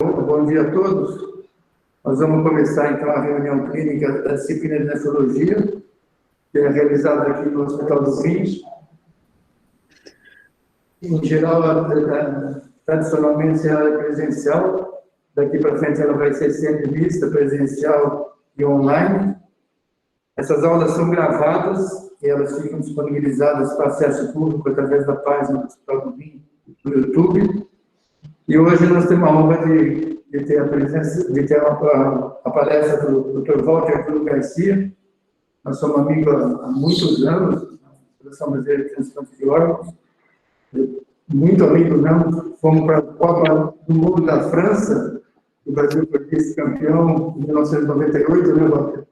Bom dia a todos. Nós vamos começar, então, a reunião clínica da disciplina de nefrologia, que é realizada aqui no Hospital dos Rins. Em geral, tradicionalmente será presencial. Daqui para frente ela vai ser sempre vista, presencial e online. Essas aulas são gravadas e elas ficam disponibilizadas para acesso público através da página do Hospital do Rins no YouTube. E hoje nós temos a honra de ter a presença, de ter a palestra do Dr. Walter Arturo Garcia. Nós somos amigos há muitos anos, na Associação Brasileira de Transplante de Órgãos, muito amigos mesmo. Fomos para a Copa do Mundo da França, o Brasil foi vice-campeão em 1998, né, Walter?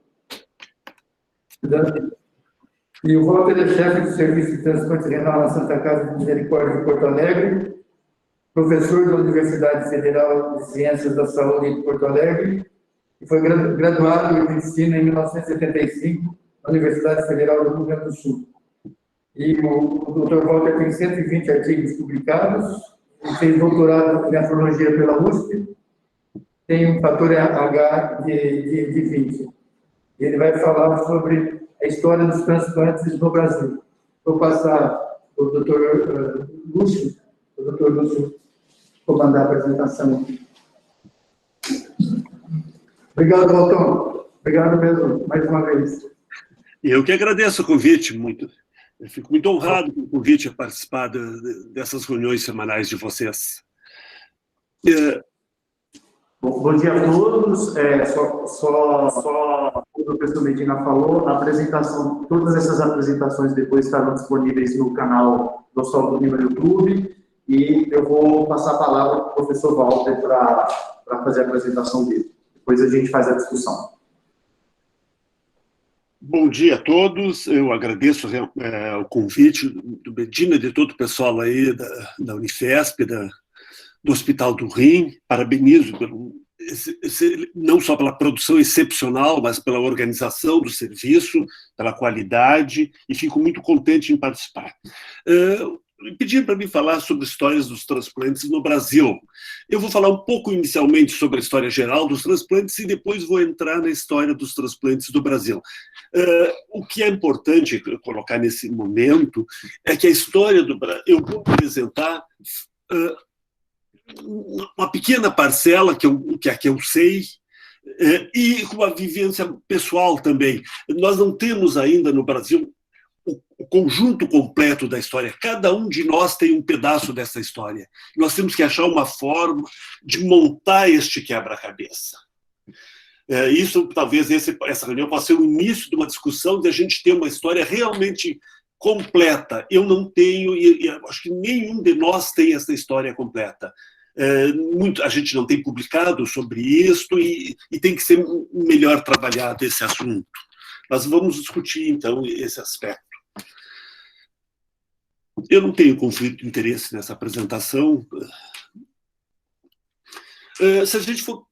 E o Walter é chefe do Serviço de Transplante Renal na Santa Casa de Misericórdia de Porto Alegre, professor da Universidade Federal de Ciências da Saúde de Porto Alegre, e foi graduado em Medicina em 1975 na Universidade Federal do Rio Grande do Sul. E o Dr. Walter tem 120 artigos publicados, e fez doutorado em nefrologia pela USP, tem um fator H de 20. E ele vai falar sobre a história dos transplantes no Brasil. Vou passar o Dr. Lúcio, comandar a apresentação. Obrigado, Walton. Obrigado mesmo, mais uma vez. Eu que agradeço o convite, muito. Eu fico muito honrado com o convite a participar dessas reuniões semanais de vocês. Bom dia a todos. Só o professor Medina falou, a apresentação, todas essas apresentações depois estarão disponíveis no canal do Hospital do Rins no YouTube. E eu vou passar a palavra para o professor Walter para fazer a apresentação dele. Depois a gente faz a discussão. Bom dia a todos. Eu agradeço o convite do Medina e de todo o pessoal aí da Unifesp, do Hospital do Rins. Parabenizo não só pela produção excepcional, mas pela organização do serviço, pela qualidade, e fico muito contente em participar. Pediram para mim falar sobre histórias dos transplantes no Brasil. Eu vou falar um pouco inicialmente sobre a história geral dos transplantes e depois vou entrar na história dos transplantes do Brasil. O que é importante colocar nesse momento é que a história do Brasil... Eu vou apresentar uma pequena parcela que eu sei, e com a vivência pessoal também. Nós não temos ainda no Brasil o conjunto completo da história. Cada um de nós tem um pedaço dessa história. Nós temos que achar uma forma de montar este quebra-cabeça. Isso, talvez, essa reunião possa ser o início de uma discussão de a gente ter uma história realmente completa. Eu não tenho, e acho que nenhum de nós tem essa história completa. A gente não tem publicado sobre isso e tem que ser melhor trabalhado esse assunto. Mas vamos discutir, então, esse aspecto. Eu não tenho conflito de interesse nessa apresentação. Se a gente for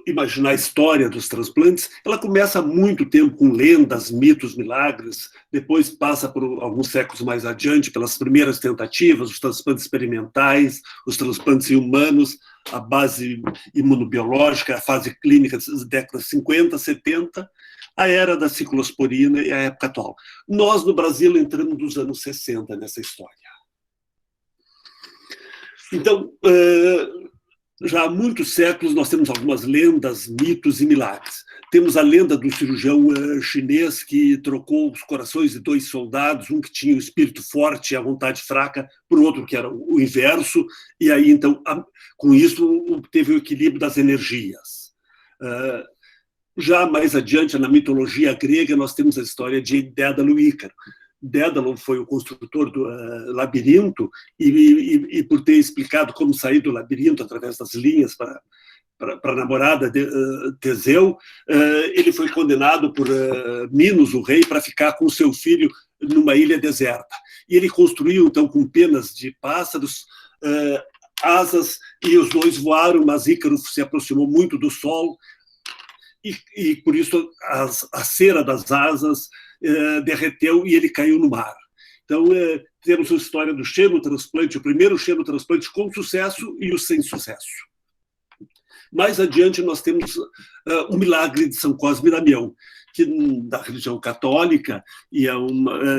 imaginar a história dos transplantes, ela começa há muito tempo com lendas, mitos, milagres, depois passa por alguns séculos mais adiante pelas primeiras tentativas, os transplantes experimentais, os transplantes em humanos, a base imunobiológica, a fase clínica das décadas 50, 70, a era da ciclosporina e a época atual. Nós, no Brasil, entramos nos anos 60 nessa história. Então, já há muitos séculos nós temos algumas lendas, mitos e milagres. Temos a lenda do cirurgião chinês que trocou os corações de 2 soldados, um que tinha o espírito forte e a vontade fraca, por outro que era o inverso, e aí, então, com isso, teve o equilíbrio das energias. Já mais adiante, na mitologia grega, nós temos a história de Dédalo e Ícaro. Dédalo foi o construtor do labirinto e por ter explicado como sair do labirinto através das linhas para a namorada de Teseu, ele foi condenado por Minos, o rei, para ficar com seu filho numa ilha deserta. E ele construiu, então, com penas de pássaros, asas, e os dois voaram, mas Ícaro se aproximou muito do sol, e por isso a cera das asas derreteu e ele caiu no mar. Então, temos a história do xenotransplante, o primeiro xenotransplante com sucesso e o sem sucesso. Mais adiante, nós temos o milagre de São Cosme e Damião, que da religião católica, e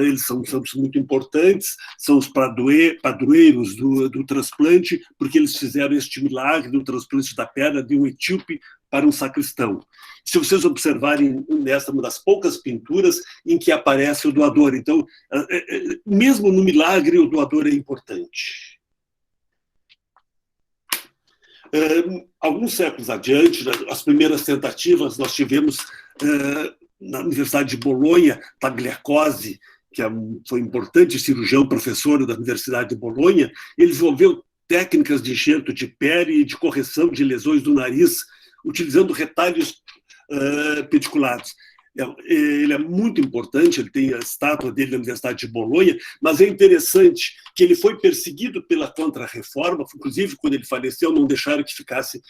eles são santos muito importantes, são os padroeiros do transplante, porque eles fizeram este milagre do transplante da perna de um etíope para um sacristão. Se vocês observarem, nesta uma das poucas pinturas em que aparece o doador. Então, mesmo no milagre, o doador é importante. Alguns séculos adiante, as primeiras tentativas, nós tivemos na Universidade de Bolonha, Tagliacozzi, que foi importante cirurgião, professor da Universidade de Bolonha, ele desenvolveu técnicas de enxerto de pele e de correção de lesões do nariz, utilizando retalhos pediculados. Ele é muito importante, ele tem a estátua dele na Universidade de Bolonha, mas é interessante que ele foi perseguido pela Contra-Reforma, inclusive quando ele faleceu não deixaram que ficasse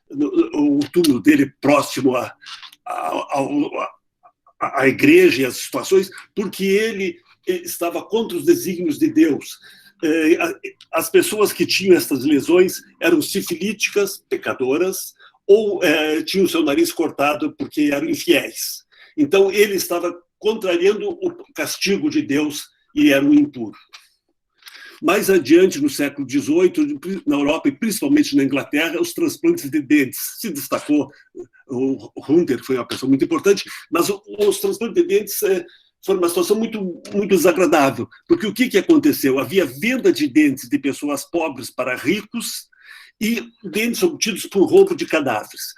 o túmulo dele próximo à igreja e às situações, porque ele estava contra os desígnios de Deus. As pessoas que tinham essas lesões eram sifilíticas, pecadoras, ou tinham o seu nariz cortado porque eram infiéis. Então, ele estava contrariando o castigo de Deus e era um impuro. Mais adiante, no século XVIII, na Europa e principalmente na Inglaterra, os transplantes de dentes se destacou. O Hunter foi uma pessoa muito importante, mas os transplantes de dentes foi uma situação muito, muito desagradável, porque o que aconteceu? Havia venda de dentes de pessoas pobres para ricos e dentes obtidos por roubo de cadáveres.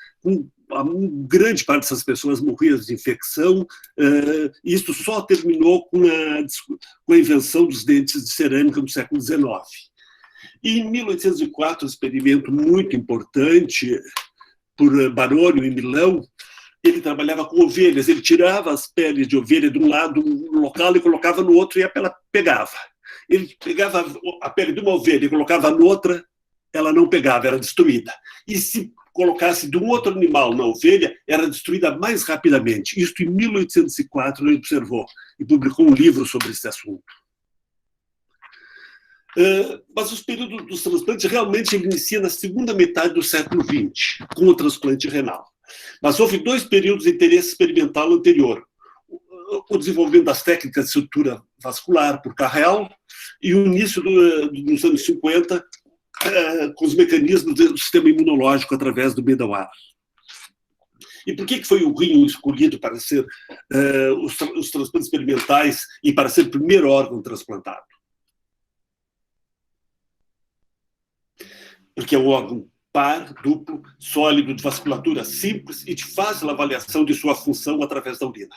Grande parte dessas pessoas morriam de infecção, e isso só terminou com a invenção dos dentes de cerâmica no século XIX. E em 1804, um experimento muito importante por Barônio em Milão, ele trabalhava com ovelhas, ele tirava as peles de ovelha de um lado no local e colocava no outro e a pele pegava. Ele pegava a pele de uma ovelha e colocava na outra, ela não pegava, era destruída. E se colocasse de um outro animal na ovelha, era destruída mais rapidamente. Isto em 1804 ele observou e publicou um livro sobre esse assunto. Mas os períodos dos transplantes realmente ele inicia na segunda metade do século XX, com o transplante renal. Mas houve dois períodos de interesse experimental anterior. O desenvolvimento das técnicas de sutura vascular por Carrel e o início dos anos 50 com os mecanismos do sistema imunológico através do Bedauer. E por que foi o rim escolhido para ser os transplantes experimentais e para ser o primeiro órgão transplantado? Porque é um órgão par, duplo, sólido, de vasculatura simples e de fácil avaliação de sua função através da urina.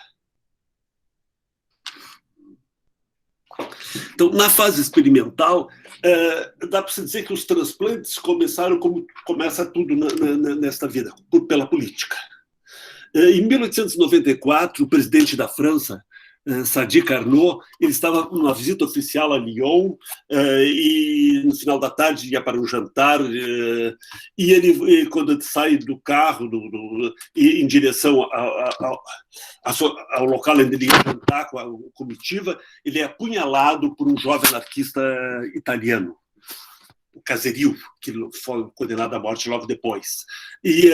Então, na fase experimental, dá para se dizer que os transplantes começaram como começa tudo nesta vida, pela política. Em 1894, o presidente da França, Sadi Carnot, ele estava numa visita oficial a Lyon e no final da tarde ia para um jantar e ele, quando ele sai do carro em direção ao local onde ele ia jantar com a comitiva, ele é apunhalado por um jovem anarquista italiano, o Caserio, que foi condenado à morte logo depois. E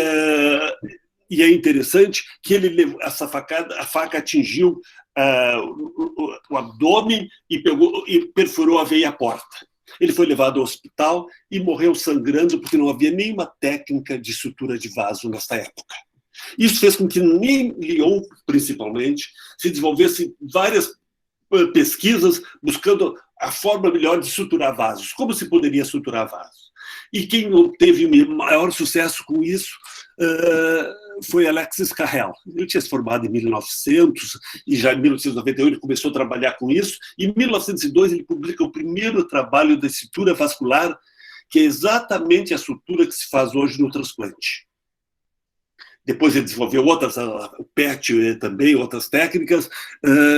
é interessante que a faca atingiu o abdômen e perfurou a veia porta. Ele foi levado ao hospital e morreu sangrando porque não havia nenhuma técnica de sutura de vaso nesta época. Isso fez com que em Lyon, principalmente, se desenvolvessem várias pesquisas buscando a forma melhor de suturar vasos. Como se poderia suturar vasos? E quem teve maior sucesso com isso foi Alexis Carrel. Ele tinha se formado em 1900 e já em 1998 ele começou a trabalhar com isso. Em 1902 ele publica o primeiro trabalho de sutura vascular, que é exatamente a sutura que se faz hoje no transplante. Depois ele desenvolveu outras, o PET também, outras técnicas,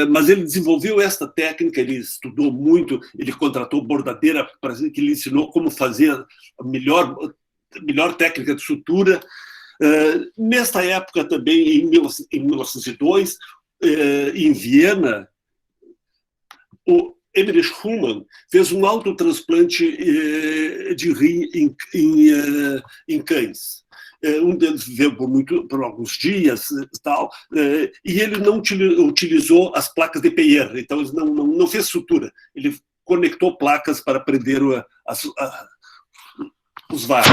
mas ele desenvolveu esta técnica, ele estudou muito, ele contratou bordadeira que lhe ensinou como fazer a melhor técnica de sutura. Nesta época também, em 1902, em Viena, o Emmerich Schumann fez um autotransplante de rim em cães. Um deles viveu por alguns dias tal, e ele não utilizou as placas de Peyer, então ele não fez sutura, ele conectou placas para prender os vasos.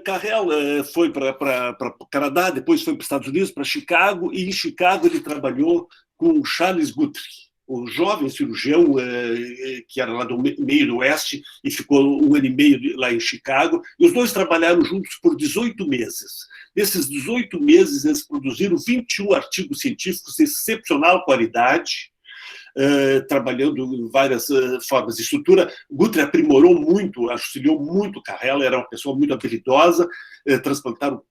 Carrel foi para o Canadá, depois foi para os Estados Unidos, para Chicago, e em Chicago ele trabalhou com Charles Guthrie, o jovem cirurgião que era lá do meio do oeste e ficou 1 ano e meio lá em Chicago, e os dois trabalharam juntos por 18 meses. Nesses 18 meses, eles produziram 21 artigos científicos de excepcional qualidade, trabalhando em várias formas de estrutura. Guthrie aprimorou muito, auxiliou muito Carrel, era uma pessoa muito habilidosa, transplantaram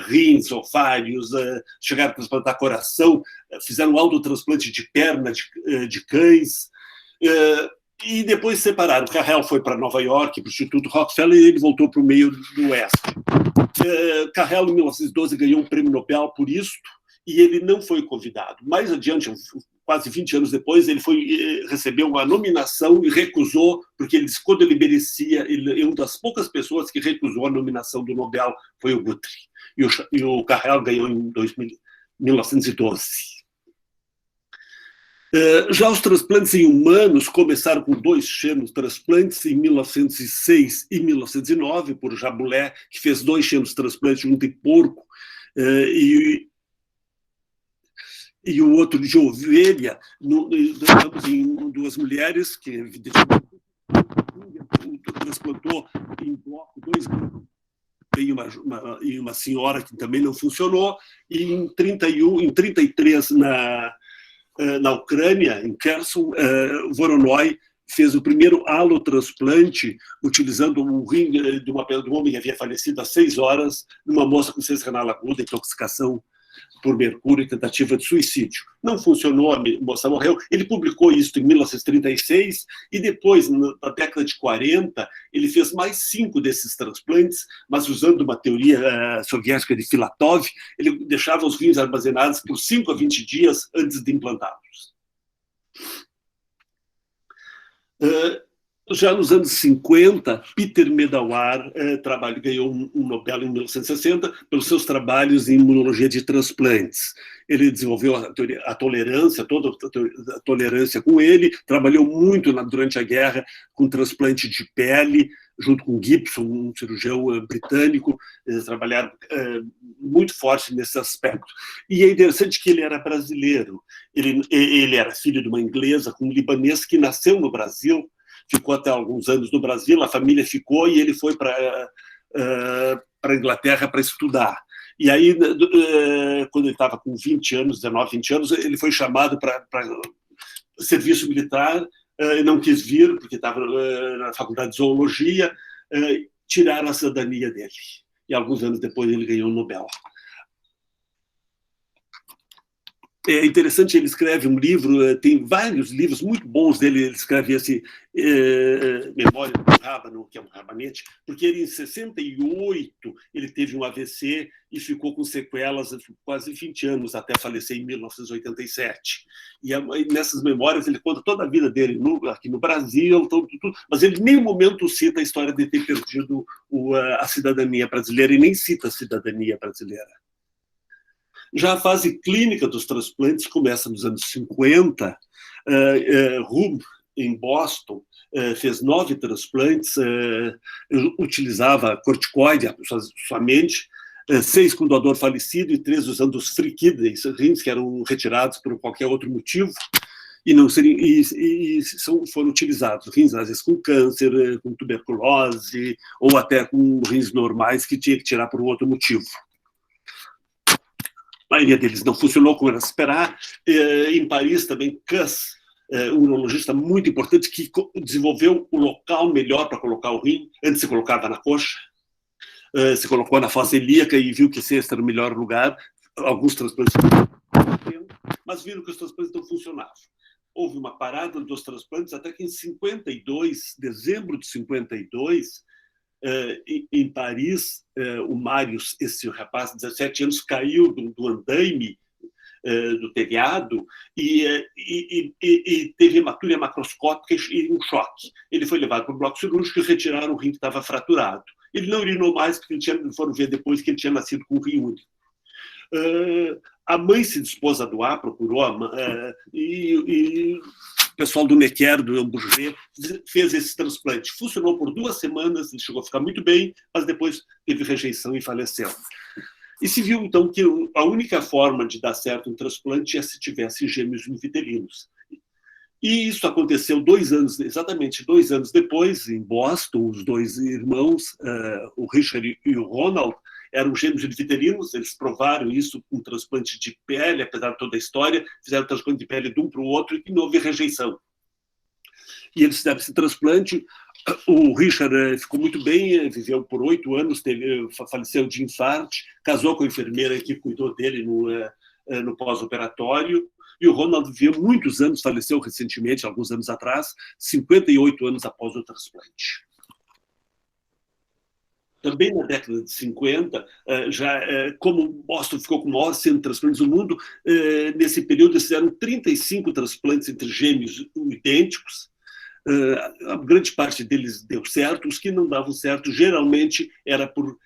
rins, ovários, chegaram a transplantar coração, fizeram autotransplante de perna de cães, e depois se separaram. Carrel foi para Nova York, para o Instituto Rockefeller, e ele voltou para o meio do oeste. Carrel, em 1912, ganhou um prêmio Nobel por isto, e ele não foi convidado. Mais adiante, quase 20 anos depois, ele recebeu uma nominação e recusou, porque ele disse que quando ele merecia, ele é uma das poucas pessoas que recusou a nominação do Nobel, foi o Guthrie. E o Carrel ganhou em 1912. Já os transplantes em humanos começaram com 2 xenotransplantes em 1906 e 1909, por Jaboulet, que fez 2 xenotransplantes, um de porco e o outro de ovelha, ambos em 2 mulheres, que evidentemente transplantou em bloco 2 e uma senhora que também não funcionou, e em 33 na Ucrânia, em Kherson, Voronoi fez o primeiro halotransplante utilizando um rim de um homem que havia falecido há 6 horas, numa moça com insuficiência renal aguda, intoxicação por mercúrio e tentativa de suicídio. Não funcionou, a moça morreu. Ele publicou isso em 1936 e depois, na década de 40, ele fez mais 5 desses transplantes, mas usando uma teoria soviética de Filatov, ele deixava os rins armazenados por 5 a 20 dias antes de implantá-los. Já nos anos 50, Peter Medawar ganhou um Nobel em 1960 pelos seus trabalhos em imunologia de transplantes. Ele desenvolveu a tolerância, toda a tolerância com ele, trabalhou muito durante a guerra com transplante de pele, junto com Gibson, um cirurgião britânico. Eles trabalharam muito forte nesse aspecto. E é interessante que ele era brasileiro. Ele era filho de uma inglesa com um libanês que nasceu no Brasil, ficou até alguns anos no Brasil, a família ficou e ele foi para a Inglaterra para estudar. E aí, quando ele estava com 20 anos, 19, 20 anos, ele foi chamado para serviço militar, e não quis vir, porque estava na faculdade de zoologia, tiraram a cidadania dele. E alguns anos depois ele ganhou o Nobel. É interessante, ele escreve um livro, tem vários livros muito bons dele, ele escreve esse Memória do Rábano, que é um rabanete, porque ele, em 68, ele teve um AVC e ficou com sequelas quase 20 anos, até falecer em 1987. E nessas memórias ele conta toda a vida dele aqui no Brasil, tudo, mas ele em nenhum momento cita a história de ter perdido a cidadania brasileira, e nem cita a cidadania brasileira. Já a fase clínica dos transplantes começa nos anos 50. Rum, em Boston, fez 9 transplantes, utilizava corticoide somente, 6 com doador falecido e 3 usando os free kidneys, rins que eram retirados por qualquer outro motivo e não seriam, foram utilizados rins às vezes com câncer, com tuberculose ou até com rins normais que tinha que tirar por um outro motivo. A maioria deles não funcionou como era de esperar. Em Paris também, Kuss, um urologista muito importante que desenvolveu o local melhor para colocar o rim. Antes se colocava na coxa, se colocou na fossa ilíaca e viu que esse era o melhor lugar. Alguns transplantes, mas viram que os transplantes não funcionavam. Houve uma parada dos transplantes até que em 52, dezembro de 52, em Paris, o Marius, esse rapaz de 17 anos, caiu do andaime do telhado e teve hematuria macroscópica e um choque. Ele foi levado para o bloco cirúrgico e retiraram o rim que estava fraturado. Ele não urinou mais, porque foram ver depois que ele tinha nascido com o rim único. A mãe se dispôs a doar, procurou, e o pessoal do Nequer, do Amburgê, fez esse transplante. Funcionou por 2 semanas, ele chegou a ficar muito bem, mas depois teve rejeição e faleceu. E se viu, então, que a única forma de dar certo um transplante é se tivesse gêmeos univitelinos. E isso aconteceu exatamente 2 anos depois, em Boston. Os 2 irmãos, o Richard e o Ronald, eram gêmeos univitelinos. Eles provaram isso com transplante de pele, apesar de toda a história, fizeram transplante de pele de um para o outro e não houve rejeição. E eles fizeram esse transplante. O Richard ficou muito bem, viveu por 8 anos, faleceu de infarto, casou com a enfermeira que cuidou dele no pós-operatório. E o Ronald viveu muitos anos, faleceu recentemente, alguns anos atrás, 58 anos após o transplante. Também na década de 50, como Boston ficou com o maior centro de transplantes do mundo, nesse período eles fizeram 35 transplantes entre gêmeos idênticos. A grande parte deles deu certo, os que não davam certo geralmente era por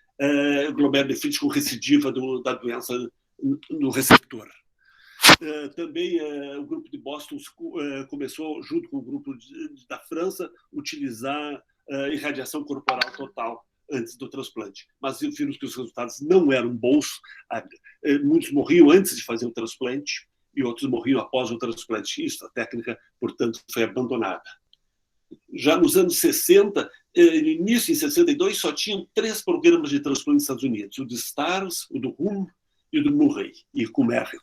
glomerulonefrite com recidiva da doença no receptor. Também o grupo de Boston começou, junto com o grupo da França, utilizar irradiação corporal total antes do transplante. Mas vimos que os resultados não eram bons. Muitos morriam antes de fazer o transplante e outros morriam após o transplante. Isso, a técnica, portanto, foi abandonada. Já nos anos 60, no início, em 62, só tinham 3 programas de transplante nos Estados Unidos: o de STARS, o do RUM e o do Murray, e com Merrill.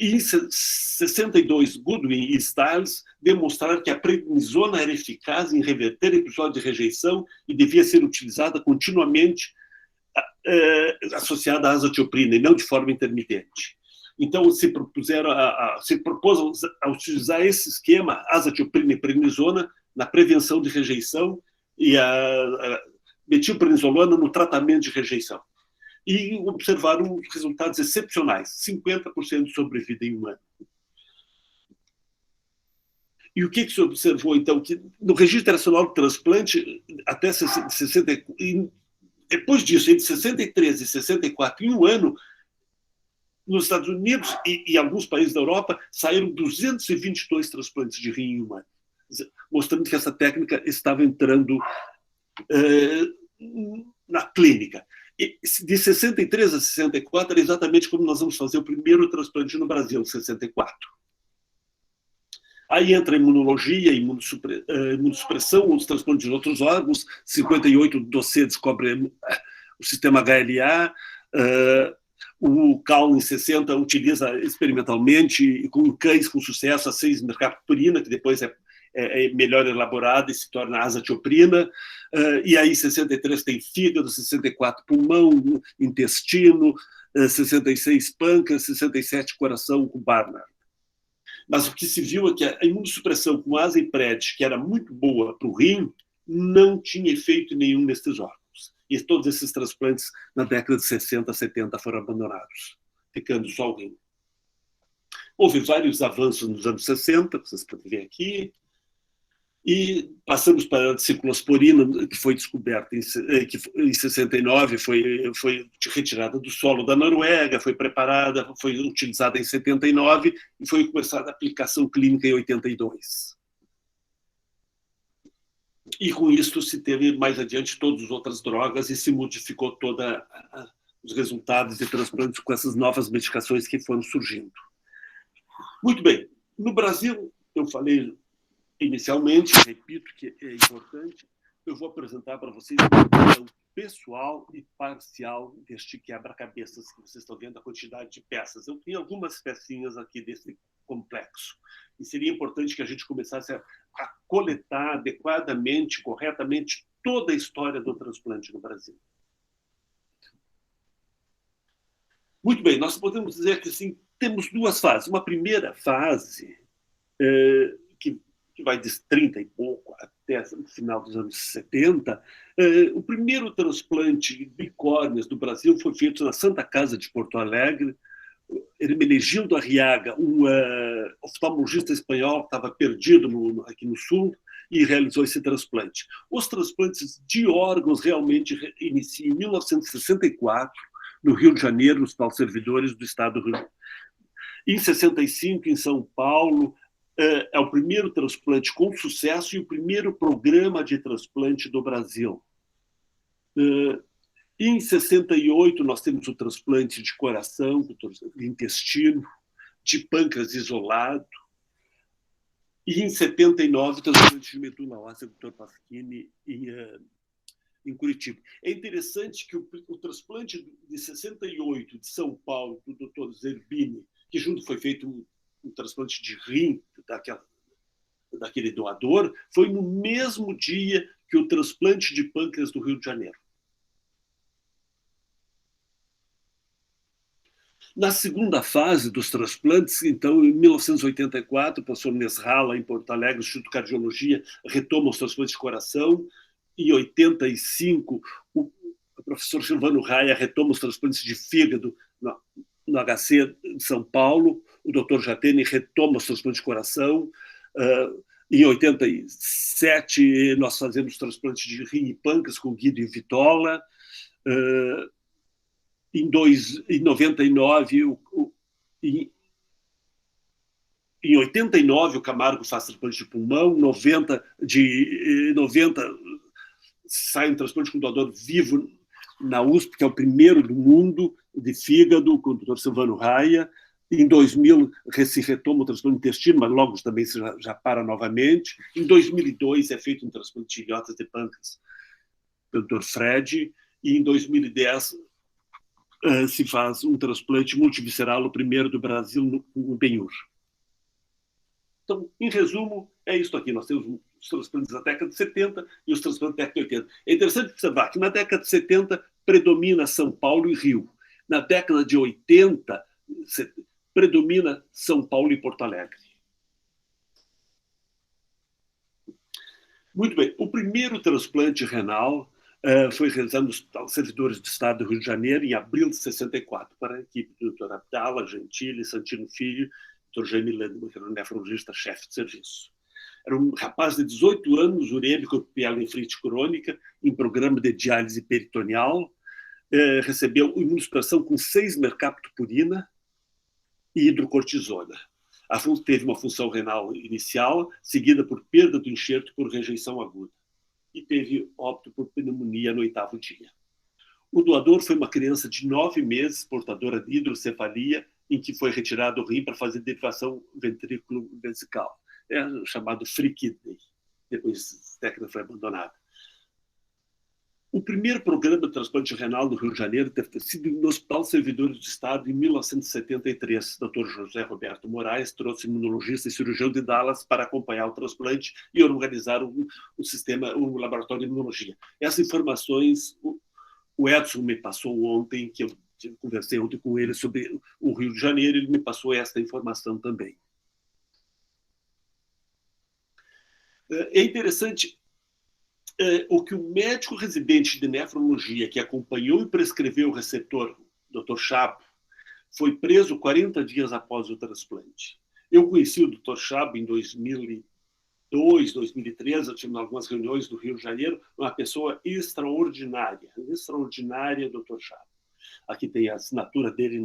Em 62, Goodwin e Stiles demonstraram que a prednisona era eficaz em reverter episódios de rejeição e devia ser utilizada continuamente associada à azatioprina, e não de forma intermitente. Então, se propôs a utilizar esse esquema, azatioprina e prednisona, na prevenção de rejeição e a metilprednisolona no tratamento de rejeição. E observaram resultados excepcionais, 50% de sobrevida em 1 ano. E o que se observou, então? Que no Registro Internacional de Transplante, até 60, depois disso, entre 63 e 64, em 1 ano, nos Estados Unidos e alguns países da Europa, saíram 222 transplantes de rim em 1 ano, mostrando que essa técnica estava entrando na clínica. De 63 a 64 era exatamente como nós vamos fazer o primeiro transplante no Brasil, em 64. Aí entra a imunologia, imunossupressão, os transplantes de outros órgãos. 58, o dossiê descobre o sistema HLA. O Cal, em 60, utiliza experimentalmente, e com cães com sucesso, a 6-mercaptopurina, que depois é melhor elaborada e se torna azatioprina. E aí, 63 tem fígado, 64 pulmão, intestino, 66 pâncreas, 67 coração com Barnard. Mas o que se viu é que a imunossupressão com azipred, que era muito boa para o rim, não tinha efeito nenhum nestes órgãos. E todos esses transplantes, na década de 60, 70, foram abandonados, ficando só o rim. Houve vários avanços nos anos 60, vocês podem ver aqui, e passamos para a ciclosporina, que foi descoberta em 69, foi retirada do solo da Noruega, foi preparada, foi utilizada em 79 e foi começada a aplicação clínica em 82. E com isso se teve mais adiante todas as outras drogas e se modificou todos os resultados de transplantes com essas novas medicações que foram surgindo. Muito bem. No Brasil, eu falei inicialmente, repito que é importante, eu vou apresentar para vocês uma visão pessoal e parcial deste quebra-cabeças que vocês estão vendo, a quantidade de peças. Eu tenho algumas pecinhas aqui desse complexo. E seria importante que a gente começasse a coletar adequadamente, corretamente, toda a história do transplante no Brasil. Muito bem, nós podemos dizer que assim, temos 2 fases. Uma primeira fase, que vai de 30 e pouco até o final dos anos 70, o primeiro transplante de córneas do Brasil foi feito na Santa Casa de Porto Alegre, Hermenegildo Arriaga, um oftalmologista espanhol que estava perdido aqui no Sul, e realizou esse transplante. Os transplantes de órgãos realmente iniciam em 1964, no Rio de Janeiro, no Hospital Servidores do Estado do Rio. Em 65, em São Paulo, é o primeiro transplante com sucesso e o primeiro programa de transplante do Brasil. Em 68, nós temos o transplante de coração, de intestino, de pâncreas isolado. E em 79, o transplante de medula óssea do Dr. Pasquini em Curitiba. É interessante que o transplante de 68 de São Paulo, do Dr. Zerbini, que junto foi feito um transplante de rim daquele doador, foi no mesmo dia que o transplante de pâncreas do Rio de Janeiro. Na segunda fase dos transplantes, então, em 1984, o professor Nesralla, em Porto Alegre, o Instituto de Cardiologia, retoma os transplantes de coração. Em 85, o professor Silvano Raia retoma os transplantes de fígado no HC de São Paulo. O doutor Jatene retoma os transplantes de coração. Em 87, nós fazemos transplantes de rim e pâncreas com Guido e Vitola. Em 99, em 89, o Camargo faz transplante de pulmão. Em 90, sai um transplante com doador vivo na USP, que é o primeiro do mundo, de fígado, com o doutor Silvano Raia. Em 2000, se retoma o transplante de intestino, mas logo também já para novamente. Em 2002, é feito um transplante de ilhotas de pâncreas pelo doutor Fred. E em 2010, se faz um transplante multivisceral, o primeiro do Brasil, no Benhur. Então, em resumo, é isso aqui. Nós temos os transplantes da década de 70 e os transplantes da década de 80. É interessante observar que na década de 70 predomina São Paulo e Rio. Na década de 80, predomina São Paulo e Porto Alegre. Muito bem. O primeiro transplante renal foi realizado nos servidores do Estado do Rio de Janeiro em abril de 64, para a equipe do Dr. Abdala, Gentili, Santino Filho, Dr. Jaime Landman, que era um nefrologista-chefe de serviço. Era um rapaz de 18 anos, urêmico, pielonefrite crônica, em programa de diálise peritoneal, recebeu imunossupressão com 6-mercaptopurina e hidrocortisona. Teve uma função renal inicial, seguida por perda do enxerto por rejeição aguda. E teve óbito por pneumonia no 8º dia. O doador foi uma criança de 9 meses, portadora de hidrocefalia, em que foi retirado o rim para fazer derivação ventrículo-vesical. É chamado free kidney. Depois a técnica foi abandonada. O primeiro programa de transplante renal do Rio de Janeiro deve ter sido no Hospital Servidores do Estado em 1973. O Dr. José Roberto Moraes trouxe imunologista e cirurgião de Dallas para acompanhar o transplante e organizar o sistema, o laboratório de imunologia. Essas informações o Edson me passou ontem, que eu conversei ontem com ele sobre o Rio de Janeiro, ele me passou esta informação também. É interessante o que o médico residente de nefrologia que acompanhou e prescreveu o receptor, Dr. Chabo, foi preso 40 dias após o transplante. Eu conheci o Dr. Chabo em 2002, 2003, eu tive algumas reuniões do Rio de Janeiro, uma pessoa extraordinária, Dr. Chabo. Aqui tem a assinatura dele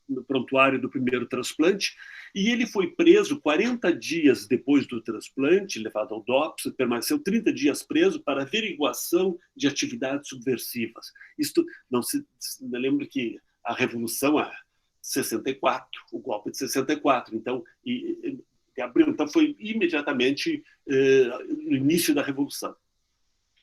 no prontuário do primeiro transplante, e ele foi preso 40 dias depois do transplante, levado ao DOPS, permaneceu 30 dias preso para averiguação de atividades subversivas. Isto, não se lembra que a Revolução é 64, o golpe de 64, então, de abril, então foi imediatamente no início da Revolução.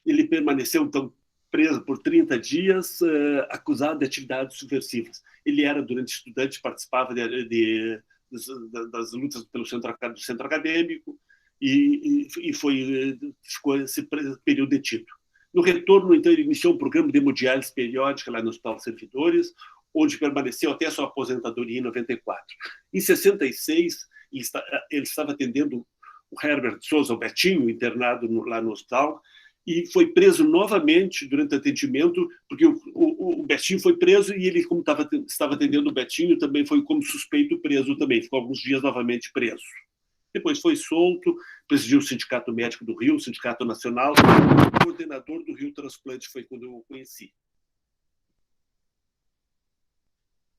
Ele permaneceu, então, preso por 30 dias, acusado de atividades subversivas. Ele era, durante estudante, participava das lutas pelo centro acadêmico e ficou esse período detido. No retorno, então, ele iniciou um programa de hemodiálise periódica lá no Hospital Servidores, onde permaneceu até a sua aposentadoria em 94. Em 66, ele estava atendendo o Herbert Souza, o Betinho, internado lá no hospital, e foi preso novamente durante o atendimento, porque o Betinho foi preso e ele, como estava atendendo o Betinho, também foi como suspeito preso também, ficou alguns dias novamente preso. Depois foi solto, presidiu o Sindicato Médico do Rio, o Sindicato Nacional, o coordenador do Rio Transplante foi quando eu o conheci.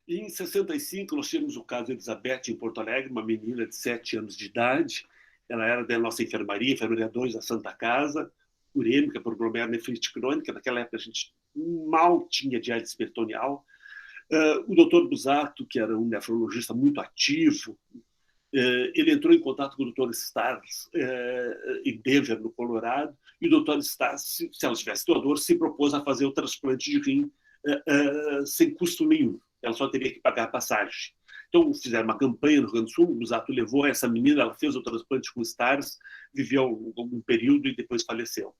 E em 65, nós tínhamos o caso de Elizabeth, em Porto Alegre, uma menina de 7 anos de idade. Ela era da nossa enfermaria 2 da Santa Casa, urêmica por glomerulonefrite crônica. Naquela época, a gente mal tinha diálise peritoneal. O doutor Busato, que era um nefrologista muito ativo, ele entrou em contato com o doutor Stars em Denver, no Colorado, e o doutor Stars, se ela tivesse doador, se propôs a fazer o transplante de rim sem custo nenhum. Ela só teria que pagar a passagem. Então, fizeram uma campanha no Rio Grande do Sul, o Busato levou essa menina, ela fez o transplante com Stars, viveu algum período e depois faleceu.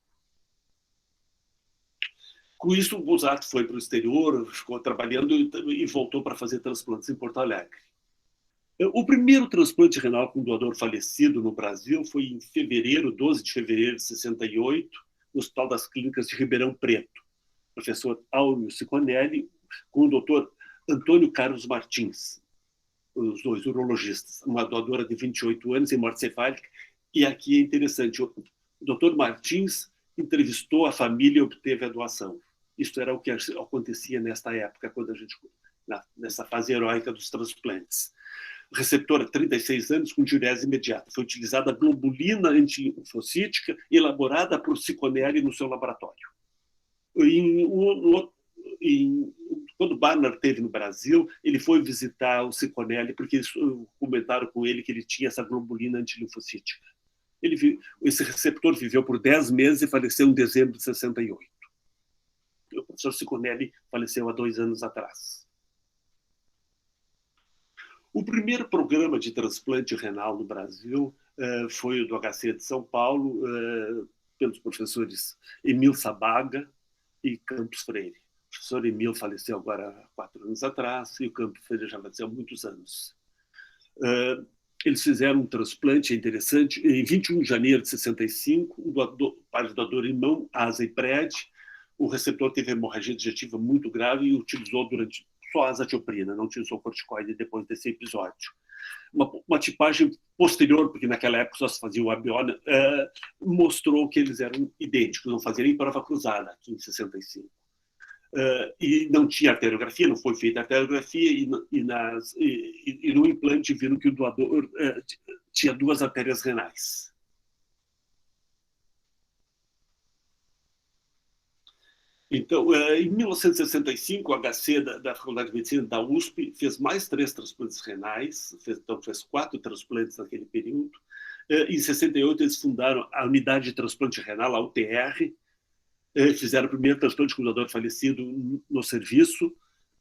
Com isso, o Busato foi para o exterior, ficou trabalhando e voltou para fazer transplantes em Porto Alegre. O primeiro transplante renal com doador falecido no Brasil foi em fevereiro, 12 de fevereiro de 68, no Hospital das Clínicas de Ribeirão Preto. O professor Áureo Ciconelli, com o doutor Antônio Carlos Martins, os dois urologistas, uma doadora de 28 anos em morte cefálica. E aqui é interessante, o doutor Martins entrevistou a família e obteve a doação. Isso era o que acontecia nesta época, quando a gente, nessa fase heróica dos transplantes. Receptora, 36 anos, com diurese imediata. Foi utilizada a globulina antinfocítica elaborada por Ciconelli no seu laboratório. Quando o Barnard esteve no Brasil, ele foi visitar o Ciconelli, porque eles comentaram com ele que ele tinha essa globulina antilinfocítica. Esse receptor viveu por 10 meses e faleceu em dezembro de 68. O professor Ciconelli faleceu há 2 anos atrás. O primeiro programa de transplante renal no Brasil foi o do HC de São Paulo, pelos professores Emil Sabaga e Campos Freire. O professor Emil faleceu agora há 4 anos atrás e o Campos Freire já faleceu há muitos anos. Eles fizeram um transplante interessante. Em 21 de janeiro de 65, o pai doador irmão, Asa e Pred, o receptor teve hemorragia digestiva muito grave e utilizou durante só a azatioprina, não utilizou corticoide depois desse episódio. Uma tipagem posterior, porque naquela época só se fazia o abiona, mostrou que eles eram idênticos, não faziam nem prova cruzada aqui em 65. E não tinha arteriografia, não foi feita arteriografia, e no implante viram que o doador tinha 2 artérias renais. Então, em 1965, o HC da Faculdade de Medicina da USP fez mais 3 transplantes renais, fez 4 transplantes naquele período. Em 68, eles fundaram a Unidade de Transplante Renal, a UTR, fizeram o primeiro transplante com o doador falecido no serviço,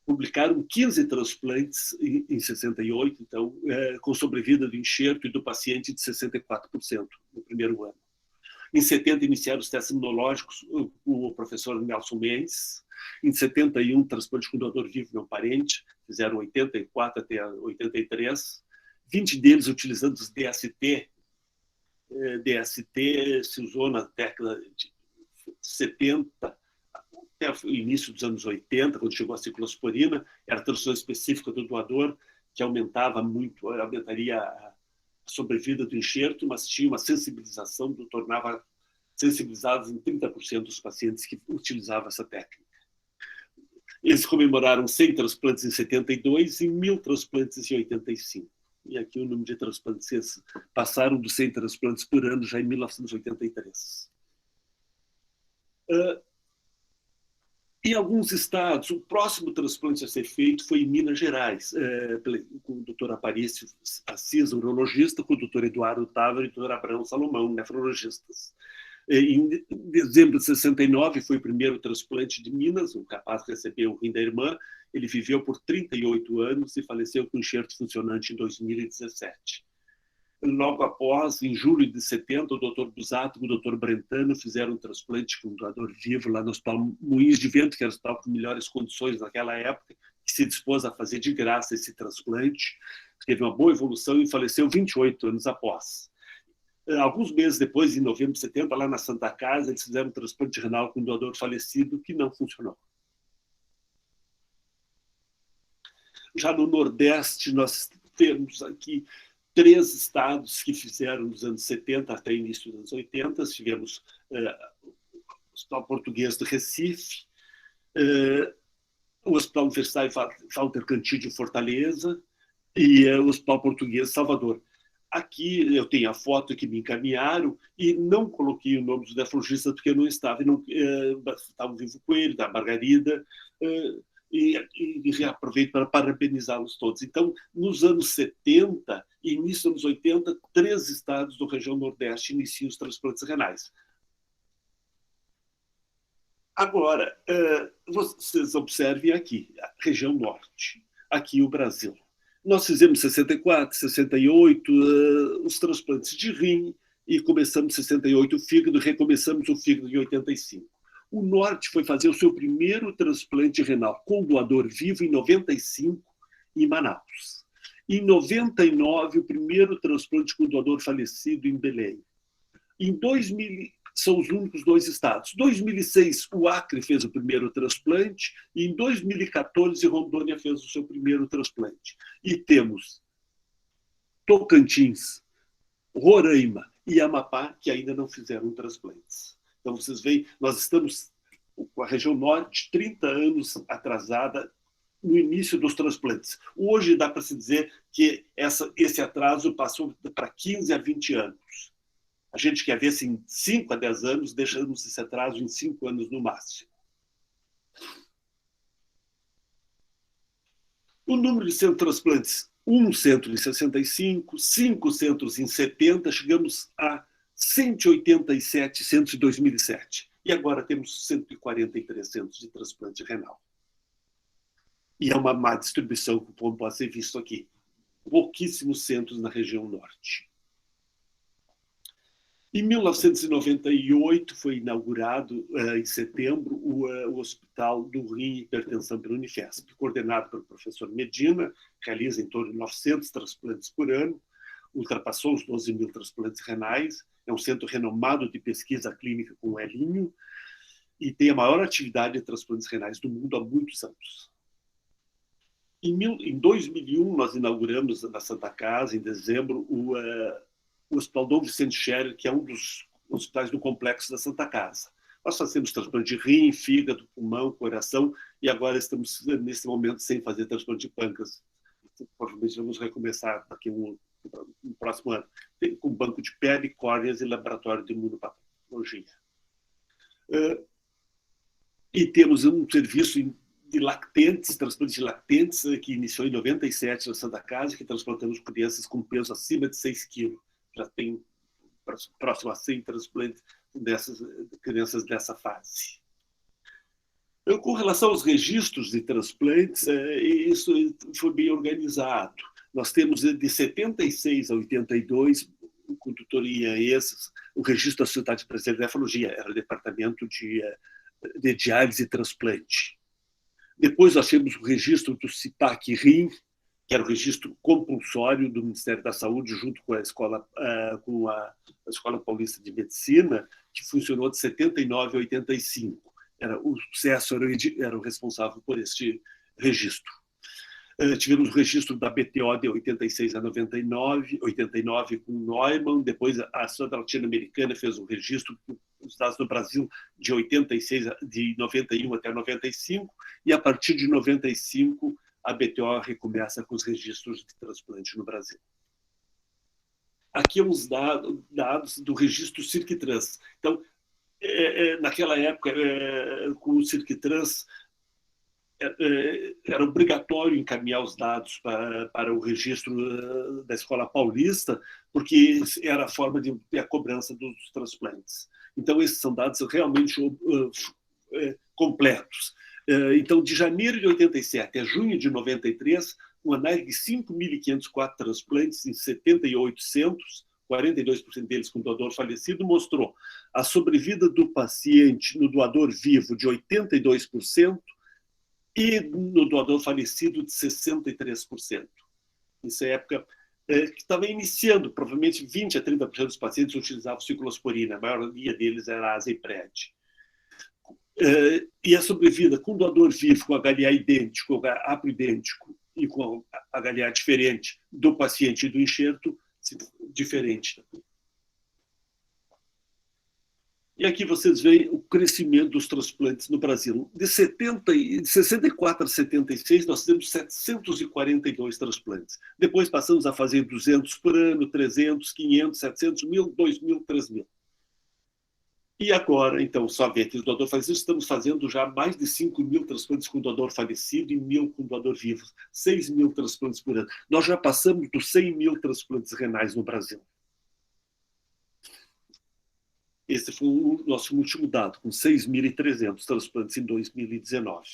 publicaram 15 transplantes em 68, então, com sobrevida do enxerto e do paciente de 64% no primeiro ano. Em 70, iniciaram os testes imunológicos com o professor Nelson Mendes. Em 71, transplante com doador vivo não parente, fizeram 84 até 83. 20 deles utilizando os DST. DST se usou na década de 70, até o início dos anos 80, quando chegou a ciclosporina, era a transfusão específica do doador, que aumentaria a sobrevida do enxerto, mas tinha uma sensibilização, tornava sensibilizados em 30% dos pacientes que utilizavam essa técnica. Eles comemoraram 100 transplantes em 72 e 1.000 transplantes em 85. E aqui o número de transplantes passaram dos 100 transplantes por ano já em 1983. Em alguns estados, o próximo transplante a ser feito foi em Minas Gerais, com o doutor Aparício Assis, urologista, com o doutor Eduardo Távora e o doutor Abraão Salomão, nefrologistas. Em dezembro de 69, foi o primeiro transplante de Minas, o capaz recebeu o rim da irmã. Ele viveu por 38 anos e faleceu com enxerto funcionante em 2017. Logo após, em julho de 70, o doutor Busato e o doutor Brentano fizeram um transplante com um doador vivo lá no Hospital Moinhos de Vento, que era o hospital com melhores condições naquela época, que se dispôs a fazer de graça esse transplante. Teve uma boa evolução e faleceu 28 anos após. Alguns meses depois, em novembro de 70, lá na Santa Casa, eles fizeram um transplante renal com um doador falecido que não funcionou. Já no Nordeste, nós temos aqui 3 estados que fizeram nos anos 70 até início dos anos 80. Tivemos o Hospital Português do Recife, o Hospital Universitário Walter Cantillo de Fortaleza e o Hospital Português de Salvador. Aqui eu tenho a foto que me encaminharam e não coloquei o nome dos nefrologistas porque eu não estava, estava vivo com ele, da Margarida, e reaproveito para parabenizá-los todos. Então, nos anos 70 e início dos anos 80, 3 estados da região Nordeste iniciam os transplantes renais. Agora, vocês observem aqui, a região Norte, aqui o Brasil. Nós fizemos 64, 68 os transplantes de rim e começamos em 68 o fígado, recomeçamos o fígado em 85. O Norte foi fazer o seu primeiro transplante renal com doador vivo em 95 em Manaus. Em 99 o primeiro transplante com doador falecido em Belém. Em 2000 são os únicos 2 estados. Em 2006, o Acre fez o primeiro transplante e em 2014, Rondônia fez o seu primeiro transplante. E temos Tocantins, Roraima e Amapá, que ainda não fizeram transplantes. Então, vocês veem, nós estamos com a região Norte 30 anos atrasada no início dos transplantes. Hoje dá para se dizer que esse atraso passou para 15 a 20 anos. A gente quer ver se em 5 a 10 anos deixamos esse atraso em 5 anos no máximo. O número de centros de transplantes, 1 centro em 65, 5 centros em 70, chegamos a 187 centros em 2007. E agora temos 143 centros de transplante renal. E é uma má distribuição, como pode ser visto aqui. Pouquíssimos centros na região Norte. Em 1998 foi inaugurado, em setembro, o Hospital do Rim e Hipertensão pela Unifesp, coordenado pelo professor Medina, realiza em torno de 900 transplantes por ano, ultrapassou os 12 mil transplantes renais, é um centro renomado de pesquisa clínica com Elinho e tem a maior atividade de transplantes renais do mundo há muitos anos. Em 2001, nós inauguramos na Santa Casa, em dezembro, o Hospital Dom Vicente Scherer, que é um dos hospitais do complexo da Santa Casa. Nós fazemos transplante de rim, fígado, pulmão, coração, e agora estamos, nesse momento, sem fazer transplante de pâncreas. Provavelmente vamos recomeçar daqui no próximo ano, com banco de pele, córneas e laboratório de imunopatologia. E temos um serviço de lactentes, transplante de lactentes, que iniciou em 97 na Santa Casa, que transplantamos crianças com peso acima de 6 quilos. Já tem próximo a 100 transplantes dessas crianças dessa fase. Com relação aos registros de transplantes, isso foi bem organizado. Nós temos de 76 a 82, com tutoria o registro da Sociedade Brasileira de Nefrologia, era o departamento de diálise e transplante. Depois nós temos o registro do CIPAC-RIM, que era o registro compulsório do Ministério da Saúde, junto com a Escola Paulista de Medicina, que funcionou de 79 a 85. O SESO era o responsável por este registro. Tivemos o registro da BTO de 86 a 99, 89 com Neumann, depois a Sociedade Latino-Americana fez um registro dos dados do Brasil de 91 até 95, e a partir de 95 a BTO recomeça com os registros de transplante no Brasil. Aqui uns dados do registro CIRC-Trans. Então, naquela época, com o CIRC-Trans, era obrigatório encaminhar os dados para o registro da Escola Paulista, porque era a forma de ter a cobrança dos transplantes. Então, esses são dados realmente completos. Então, de janeiro de 87 a junho de 93, uma análise de 5.504 transplantes em 78 centros, 42% deles com doador falecido, mostrou a sobrevida do paciente no doador vivo de 82% e no doador falecido de 63%. Nessa época, que estava iniciando, provavelmente 20% a 30% dos pacientes utilizavam ciclosporina, a maioria deles era azepred. E a sobrevida com doador vivo, com HLA idêntico, haploidêntico e com HLA diferente do paciente e do enxerto, diferente. E aqui vocês veem o crescimento dos transplantes no Brasil. De 64 a 76, nós temos 742 transplantes. Depois passamos a fazer 200 por ano, 300, 500, 700, 1.000, 2.000, 3.000. E agora, então, somente o doador falecido, estamos fazendo já mais de 5.000 transplantes com doador falecido e 1.000 com doador vivo. 6.000 transplantes por ano. Nós já passamos dos 100.000 transplantes renais no Brasil. Esse foi o nosso último dado, com 6.300 transplantes em 2019.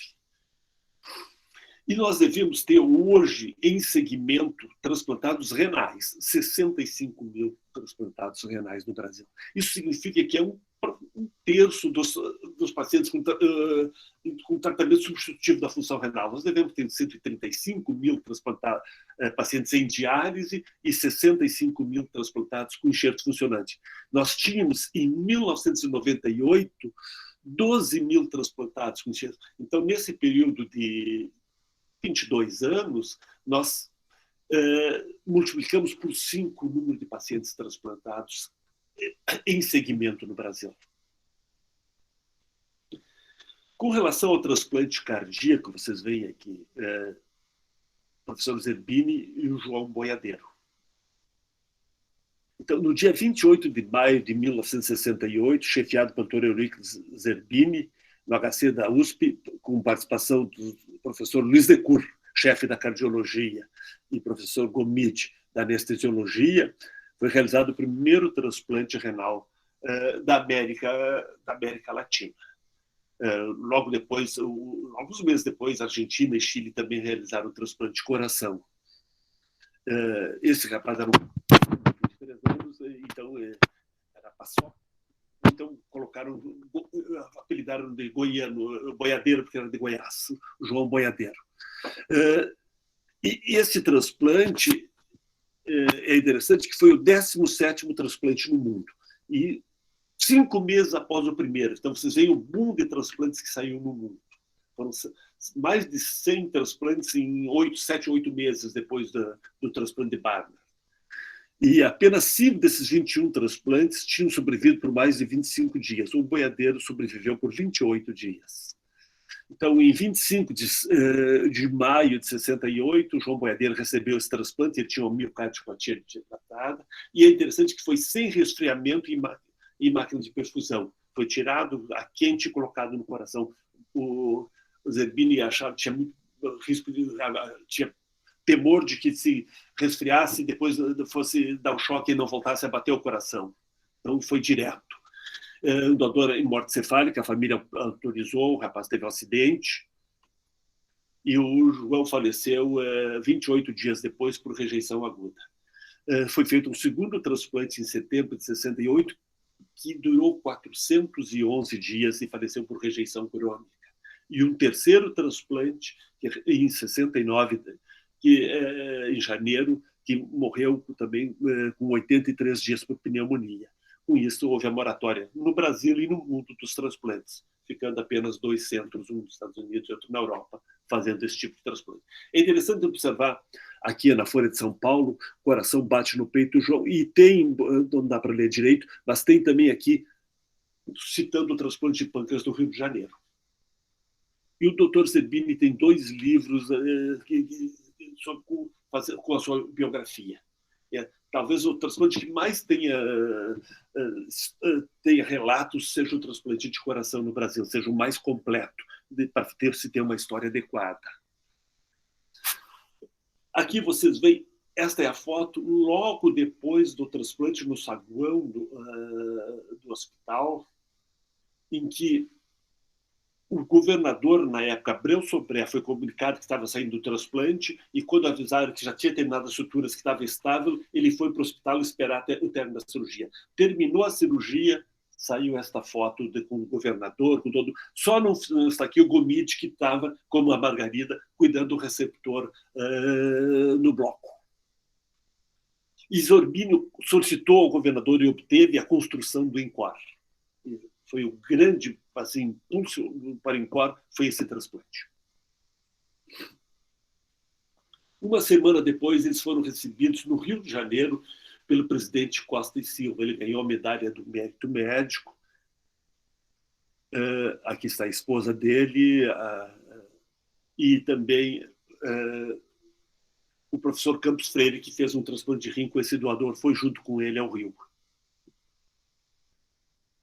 E nós devemos ter hoje, em segmento, transplantados renais, 65.000 transplantados renais no Brasil. Isso significa que é um terço dos pacientes com tratamento substitutivo da função renal. Nós devemos ter 135.000 pacientes em diálise e 65.000 transplantados com enxerto funcionante. Nós tínhamos, em 1998, 12.000 transplantados com enxerto. Então, nesse período de 22 anos, nós multiplicamos por 5 o número de pacientes transplantados em segmento no Brasil. Com relação ao transplante cardíaco, vocês veem aqui o professor Zerbini e o João Boiadeiro. Então, no dia 28 de maio de 1968, chefiado por Dr. Eurico Zerbini, no HC da USP, com participação do professor Luiz Decour, chefe da cardiologia, e professor Gomide, da anestesiologia, foi realizado o primeiro transplante renal da América Latina. Logo depois, alguns meses depois, Argentina e Chile também realizaram o transplante de coração. Esse rapaz era de 23 anos, então era paçoca. Então colocaram, apelidaram de goiano, boiadeiro, porque era de Goiás, João Boiadeiro. E esse transplante é interessante que foi o 17º transplante no mundo. E 5 meses após o primeiro. Então, vocês veem o boom de transplantes que saiu no mundo. Foram mais de 100 transplantes em 7, 8 meses depois do transplante de Barnard. E apenas 5 desses 21 transplantes tinham sobrevivido por mais de 25 dias. O boiadeiro sobreviveu por 28 dias. Então, em 25 de maio de 68, o João Boiadeiro recebeu esse transplante, ele tinha uma miocardiopatia dilatada, e é interessante que foi sem resfriamento e máquina de perfusão. Foi tirado a quente e colocado no coração. O Zerbini achava que tinha muito risco tinha temor de que se resfriasse e depois fosse dar um choque e não voltasse a bater o coração. Então, foi direto. Um doador em morte cefálica, a família autorizou, o rapaz teve um acidente, e o João faleceu 28 dias depois por rejeição aguda. Foi feito um segundo transplante em setembro de 68, que durou 411 dias e faleceu por rejeição crônica. E um terceiro transplante, em 69, em janeiro, que morreu também com 83 dias por pneumonia. Com isso, houve a moratória no Brasil e no mundo dos transplantes, ficando apenas 2 centros, um nos Estados Unidos e outro na Europa, fazendo esse tipo de transplante. É interessante observar, aqui na Folha de São Paulo, o coração bate no peito, João, e tem, não dá para ler direito, mas tem também aqui, citando o transplante de pâncreas do Rio de Janeiro. E o Dr. Zerbini tem 2 livros com a sua biografia. Talvez o transplante que mais tenha relatos seja o transplante de coração no Brasil, seja o mais completo, para se ter uma história adequada. Aqui vocês veem, esta é a foto logo depois do transplante no saguão do hospital, em que o governador, na época, Abreu Sodré, foi comunicado que estava saindo do transplante, e quando avisaram que já tinha terminado as suturas, que estava estável, ele foi para o hospital esperar o término da cirurgia. Terminou a cirurgia, saiu esta foto com o governador, com todo... Só não está aqui o Gomide, que estava, como a Margarida, cuidando do receptor no bloco. E Zorbini solicitou ao governador e obteve a construção do INCOR. Foi o grande assim, impulso para o INCOR, foi esse transplante. Uma semana depois, eles foram recebidos no Rio de Janeiro pelo presidente Costa e Silva. Ele ganhou a medalha do mérito médico. Aqui está a esposa dele, e também o professor Campos Freire, que fez um transplante de rim com esse doador, foi junto com ele ao Rio.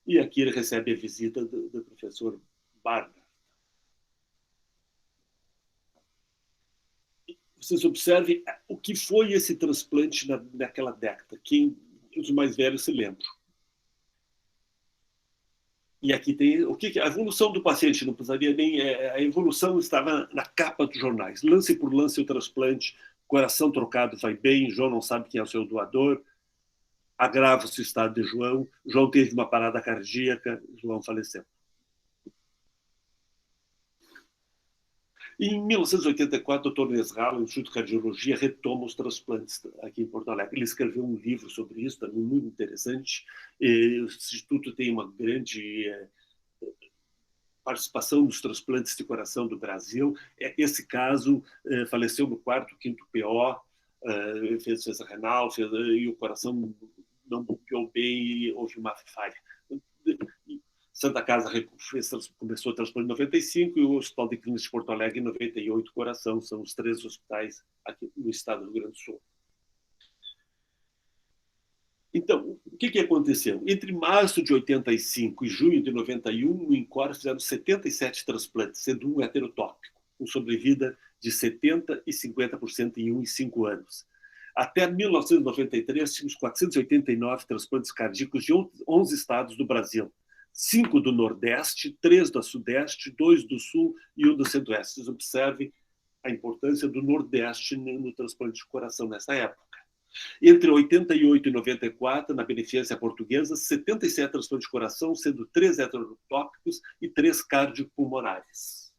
E aqui ele recebe a visita do professor Barnard. Vocês observem o que foi esse transplante naquela década. Quem os mais velhos se lembram. E aqui tem o que a evolução do paciente, não precisaria nem. A evolução estava na capa dos jornais. Lance por lance o transplante, coração trocado vai bem, João não sabe quem é o seu doador, agrava-se o estado de João, João teve uma parada cardíaca, João faleceu. E em 1984, o Dr. Nesrala, o Instituto de Cardiologia, retoma os transplantes aqui em Porto Alegre. Ele escreveu um livro sobre isso, também muito interessante. O Instituto tem uma grande participação nos transplantes de coração do Brasil. Esse caso faleceu no quarto, quinto PO, fez doença renal, e o coração não bombeou bem e houve uma falha. Santa Casa começou a transplante em 95 e o Hospital de Clínicas de Porto Alegre em 98, Coração. São os 3 hospitais aqui no estado do Rio Grande do Sul. Então, o que aconteceu? Entre março de 85 e junho de 91, no INCOR fizeram 77 transplantes, sendo um heterotópico, com sobrevida de 70% e 50% em 1 e 5 anos. Até 1993, tínhamos 489 transplantes cardíacos de 11 estados do Brasil. 5 do Nordeste, 3 do Sudeste, 2 do Sul e 1 do Centro-Oeste. Vocês observem a importância do Nordeste no transplante de coração nessa época. Entre 88 e 94, na Beneficência Portuguesa, 77 transplantes de coração, sendo 3 heterotópicos e 3 cardiopulmonares.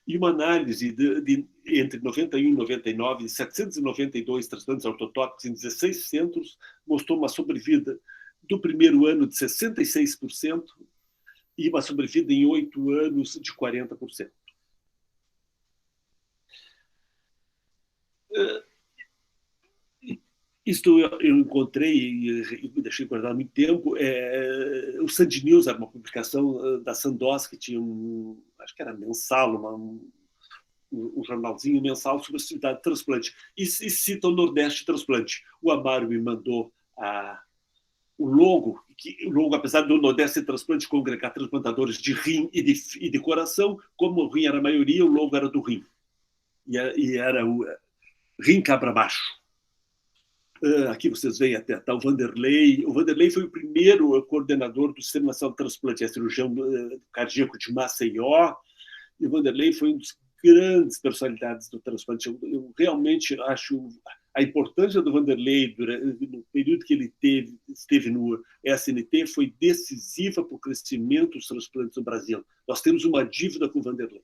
E uma análise entre 91 e 99, de 792 transplantes ortotópicos em 16 centros, mostrou uma sobrevida do primeiro ano de 66% e uma sobrevida em 8 anos de 40%. Isto eu encontrei e me deixei guardar há muito tempo. O Sandy News era uma publicação da Sandoz, que tinha acho que era mensal, um jornalzinho mensal sobre a atividade de transplante. E cita o Nordeste Transplante. O Amaro me mandou o logo, apesar do Nordeste Transplante congregar transplantadores de rim e de coração, como o rim era a maioria, o logo era do rim. E era o rim cabra macho. Aqui vocês veem até o Vanderlei. O Vanderlei foi o primeiro coordenador do Sistema Nacional de Transplante, cirurgião cardíaco de Maceió. E o Vanderlei foi um dos grandes personalidades do transplante. Eu realmente acho a importância do Vanderlei no período que ele esteve no SNT foi decisiva para o crescimento dos transplantes no Brasil. Nós temos uma dívida com o Vanderlei.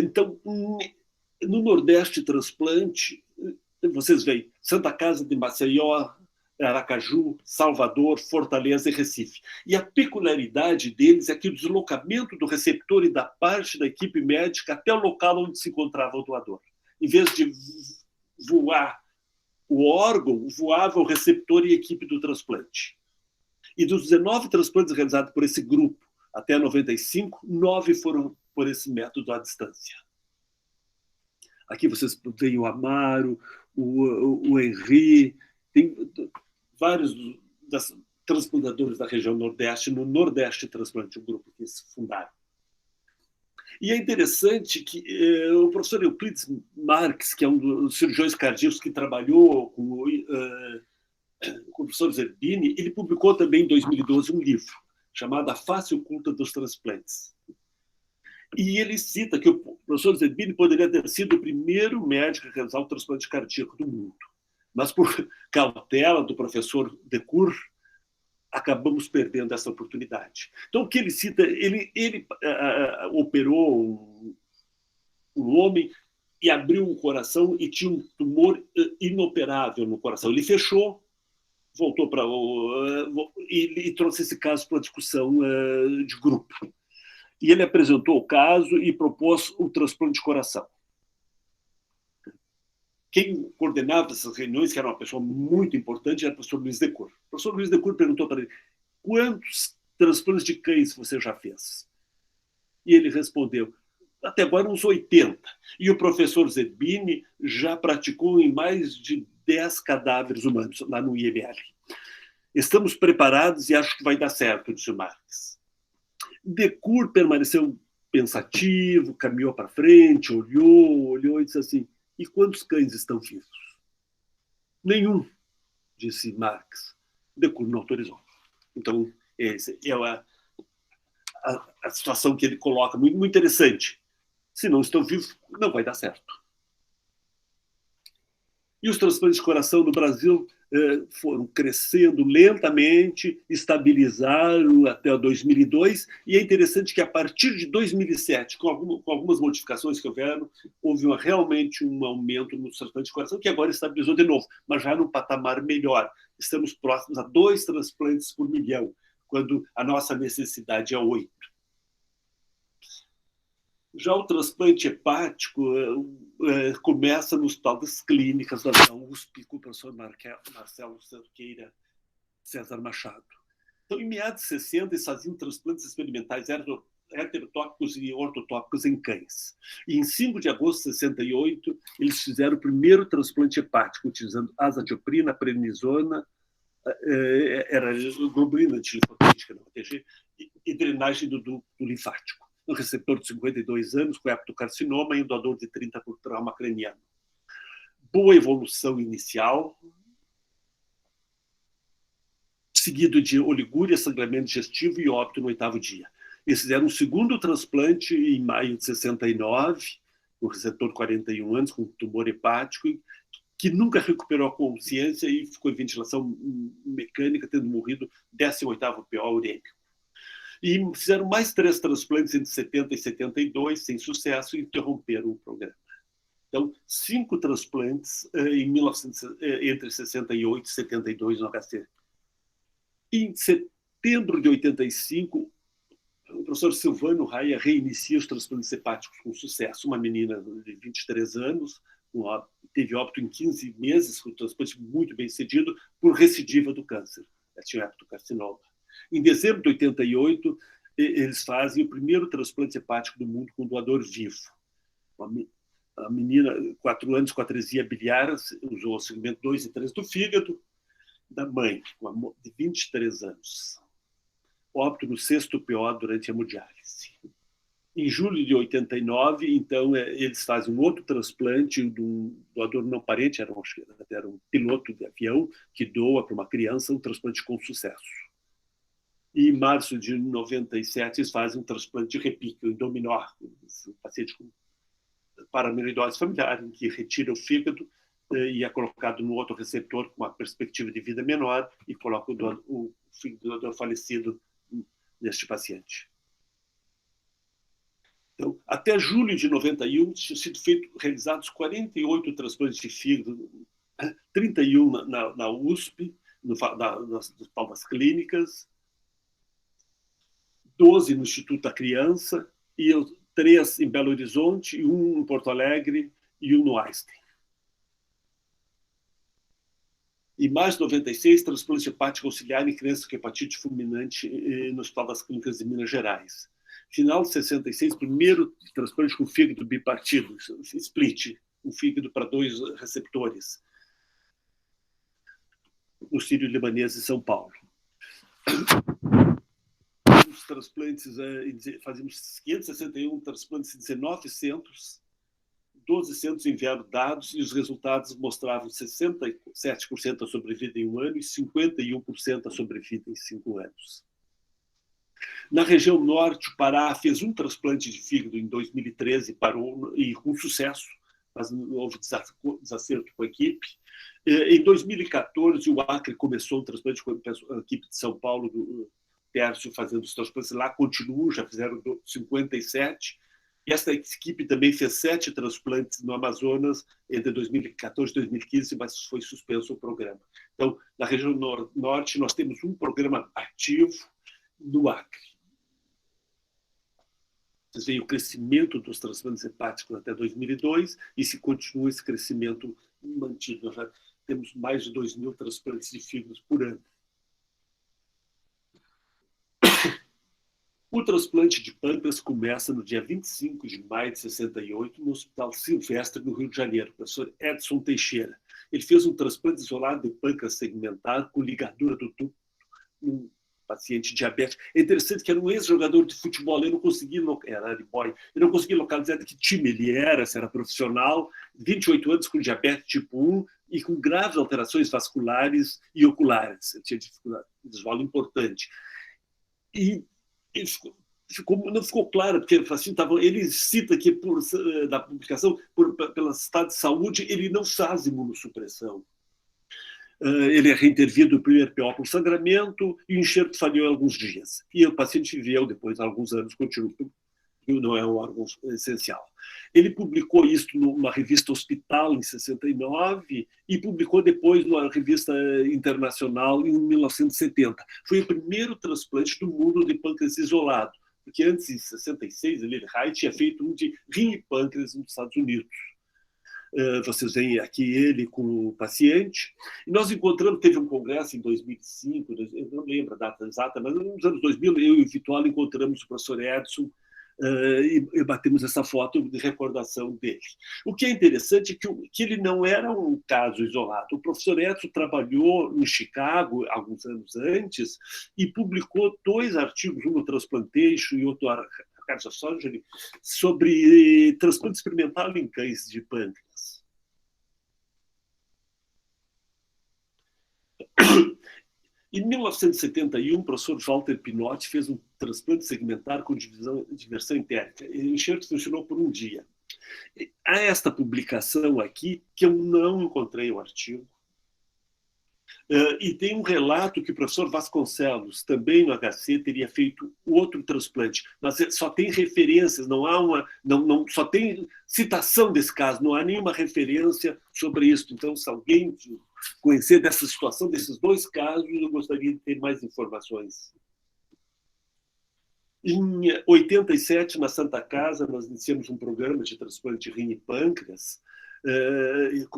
Então, no Nordeste Transplante, vocês veem Santa Casa de Maceió, Aracaju, Salvador, Fortaleza e Recife. E a peculiaridade deles é que o deslocamento do receptor e da parte da equipe médica até o local onde se encontrava o doador. Em vez de voar o órgão, voava o receptor e a equipe do transplante. E dos 19 transplantes realizados por esse grupo até 95, 9 foram por esse método à distância. Aqui vocês veem o Amaro, o Henri, tem vários das transplantadores da região Nordeste, no Nordeste Transplante, o grupo que se fundaram. E é interessante que o professor Euclides Marques, que é um dos cirurgiões cardíacos que trabalhou com o professor Zerbini, ele publicou também em 2012 um livro chamado A Face Oculta dos Transplantes. E ele cita que o professor Zerbini poderia ter sido o primeiro médico a realizar o transplante cardíaco do mundo. Mas, por cautela do professor Decour, acabamos perdendo essa oportunidade. Então, o que ele cita, ele operou um homem e abriu o coração e tinha um tumor inoperável no coração. Ele fechou, voltou para e trouxe esse caso para a discussão de grupo. E ele apresentou o caso e propôs o transplante de coração. Quem coordenava essas reuniões, que era uma pessoa muito importante, era o professor Luiz de Cor. O professor Luiz de Cor perguntou para ele: quantos transplantes de cães você já fez? E ele respondeu: até agora uns 80. E o professor Zerbini já praticou em mais de 10 cadáveres humanos, lá no IML. Estamos preparados e acho que vai dar certo, disse o Marx. De Cor permaneceu pensativo, caminhou para frente, olhou e disse assim: e quantos cães estão vivos? Nenhum, disse Marx. De Cor não autorizou. Então, essa é a situação que ele coloca, muito, muito interessante. Se não estão vivos, não vai dar certo. E os transplantes de coração no Brasil foram crescendo lentamente, estabilizaram até 2002, e é interessante que a partir de 2007, com algumas modificações que houveram, houve realmente um aumento nos transplantes de coração, que agora estabilizou de novo, mas já num patamar melhor. Estamos próximos a 2 transplantes por milhão, quando a nossa necessidade é 8. Já o transplante hepático começa no Hospital das Clínicas da USP, com o professor Marcelo Cerqueira César Machado. Então, em meados de 60, eles faziam transplantes experimentais heterotópicos e ortotópicos em cães. E em 5 de agosto de 68, eles fizeram o primeiro transplante hepático, utilizando azatioprina, prednisona, era globulina de linfocítica, ATG, e drenagem do ducto linfático. Um receptor de 52 anos com hepatocarcinoma e um doador de 30 por trauma craniano. Boa evolução inicial, seguido de oligúria, sangramento digestivo e óbito no 8º dia. Eles fizeram um segundo transplante em maio de 69, com receptor de 41 anos, com tumor hepático, que nunca recuperou a consciência e ficou em ventilação mecânica, tendo morrido 18º PO urêmico. E fizeram mais 3 transplantes entre 70 e 72, sem sucesso, e interromperam o programa. Então, 5 transplantes entre 68 e 72 no HC. Em setembro de 85, o professor Silvano Raia reinicia os transplantes hepáticos com sucesso. Uma menina de 23 anos teve óbito em 15 meses, com o transplante muito bem sucedido, por recidiva do câncer. Ela tinha hepatocarcinoma. Em dezembro de 88, eles fazem o primeiro transplante hepático do mundo com doador vivo. A menina, 4 anos, com atresia biliar, usou o segmento 2 e 3 do fígado da mãe, de 23 anos. Óbito no 6º PO durante a hemodiálise. Em julho de 89, então, eles fazem um outro transplante de um doador não parente, era um piloto de avião, que doa para uma criança um transplante com sucesso. E em março de 97, eles fazem um transplante de repique, o Indominor, um paciente com paramiloidose familiar, em que retira o fígado e é colocado no outro receptor com uma perspectiva de vida menor e coloca o fígado do doador falecido neste paciente. Então, até julho de 91, tinham sido realizados 48 transplantes de fígado, 31 na USP, nas Palmas Clínicas, 12 no Instituto da Criança, e 3 em Belo Horizonte, 1 em Porto Alegre e 1 no Einstein. Em março de 96, transplante hepático auxiliar em crianças com hepatite fulminante no Hospital das Clínicas de Minas Gerais. Final de 66, primeiro transplante com fígado bipartido, split, um fígado para 2 receptores, no Sírio-Libanês de São Paulo. Os transplantes, fazíamos 561 transplantes em 19 centros, 12 centros enviaram dados e os resultados mostravam 67% a sobrevida em 1 ano e 51% a sobrevida em 5 anos. Na região norte, o Pará fez um transplante de fígado em 2013, parou e com sucesso, mas não houve desacerto com a equipe. Em 2014, o Acre começou um transplante com a equipe de São Paulo, do Tércio, fazendo os transplantes lá, continuam, já fizeram 57, E essa equipe também fez 7 transplantes no Amazonas entre 2014 e 2015, mas foi suspenso o programa. Então, na região norte, nós temos um programa ativo no Acre. Vocês veem o crescimento dos transplantes hepáticos até 2002 e se continua esse crescimento mantido. Nós já temos mais de 2.000 transplantes de fígados por ano. O transplante de pâncreas começa no dia 25 de maio de 68 no Hospital Silvestre, no Rio de Janeiro, o professor Edson Teixeira. Ele fez um transplante isolado de pâncreas segmentado com ligadura do ducto num paciente diabético. É interessante que era um ex-jogador de futebol, ele não conseguia, era de boy, ele não conseguia localizar de que time ele era, se era profissional, 28 anos com diabetes tipo 1 e com graves alterações vasculares e oculares. Ele tinha dificuldade, desvalo importante. E não ficou claro, porque assim, ele cita que, da publicação, pelo estado de saúde, ele não faz imunossupressão. Ele é reintervido primeiro PO por sangramento e o enxerto falhou em alguns dias. E o paciente viveu depois, alguns anos, continua, não é um órgão essencial. Ele publicou isso numa revista Hospital, em 69, e publicou depois numa revista internacional, em 1970. Foi o primeiro transplante do mundo de pâncreas isolado, porque antes, em 66, ele tinha feito um de rim e pâncreas nos Estados Unidos. Vocês veem aqui ele com o paciente. E nós encontramos, teve um congresso em 2005, eu não lembro a data exata, mas nos anos 2000, eu e o Vitualo encontramos o professor Edson e batemos essa foto de recordação dele. O que é interessante é que ele não era um caso isolado. O professor Edson trabalhou em Chicago alguns anos antes e publicou 2 artigos, um no Transplantation e outro sobre transplante experimental em cães de pâncreas. Em 1971, o professor Walter Pinotti fez um transplante segmentar com diversão entérica. O enxerto funcionou por um dia. Há esta publicação aqui, que eu não encontrei o artigo, e tem um relato que o professor Vasconcelos, também no HC, teria feito outro transplante. Mas só tem referências, não há só tem citação desse caso, não há nenhuma referência sobre isso. Então, se alguém conhecer dessa situação, desses 2 casos, eu gostaria de ter mais informações. Em 87, na Santa Casa, nós iniciamos um programa de transplante de rim e pâncreas.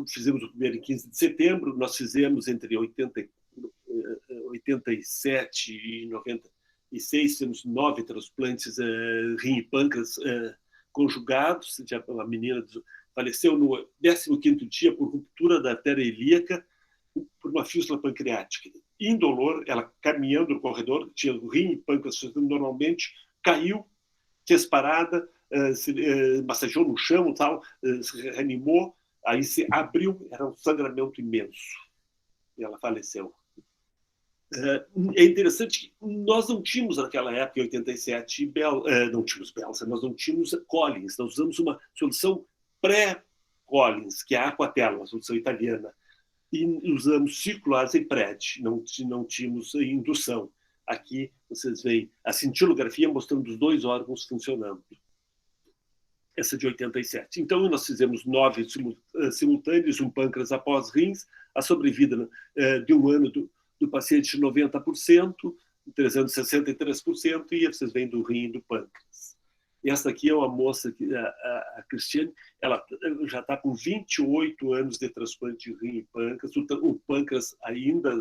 Fizemos o primeiro em 15 de setembro, nós fizemos entre 87 e 96, fizemos 9 transplantes rim e pâncreas conjugados. A menina faleceu no 15º dia por ruptura da artéria ilíaca por uma fístula pancreática. Indolor, ela caminhando no corredor, tinha o rim e pâncreas funcionando normalmente, caiu, fez parada, se massageou no chão, tal, se reanimou, aí se abriu, era um sangramento imenso. E ela faleceu. É interessante que nós não tínhamos, naquela época, em 87, não tínhamos Belsa, nós não tínhamos Collins, nós usamos uma solução pré-Collins, que é a Aquatella, uma solução italiana, e usamos circulares e PRED, não tínhamos indução. Aqui vocês veem a cintilografia mostrando os 2 órgãos funcionando. Essa de 87. Então, nós fizemos 9 simultâneos, um pâncreas após rins, a sobrevida de um ano do paciente 90%, 363%, e vocês veem do rim e do pâncreas. E essa aqui é uma moça, a Cristiane, ela já está com 28 anos de transplante de rim e pâncreas. O pâncreas ainda, a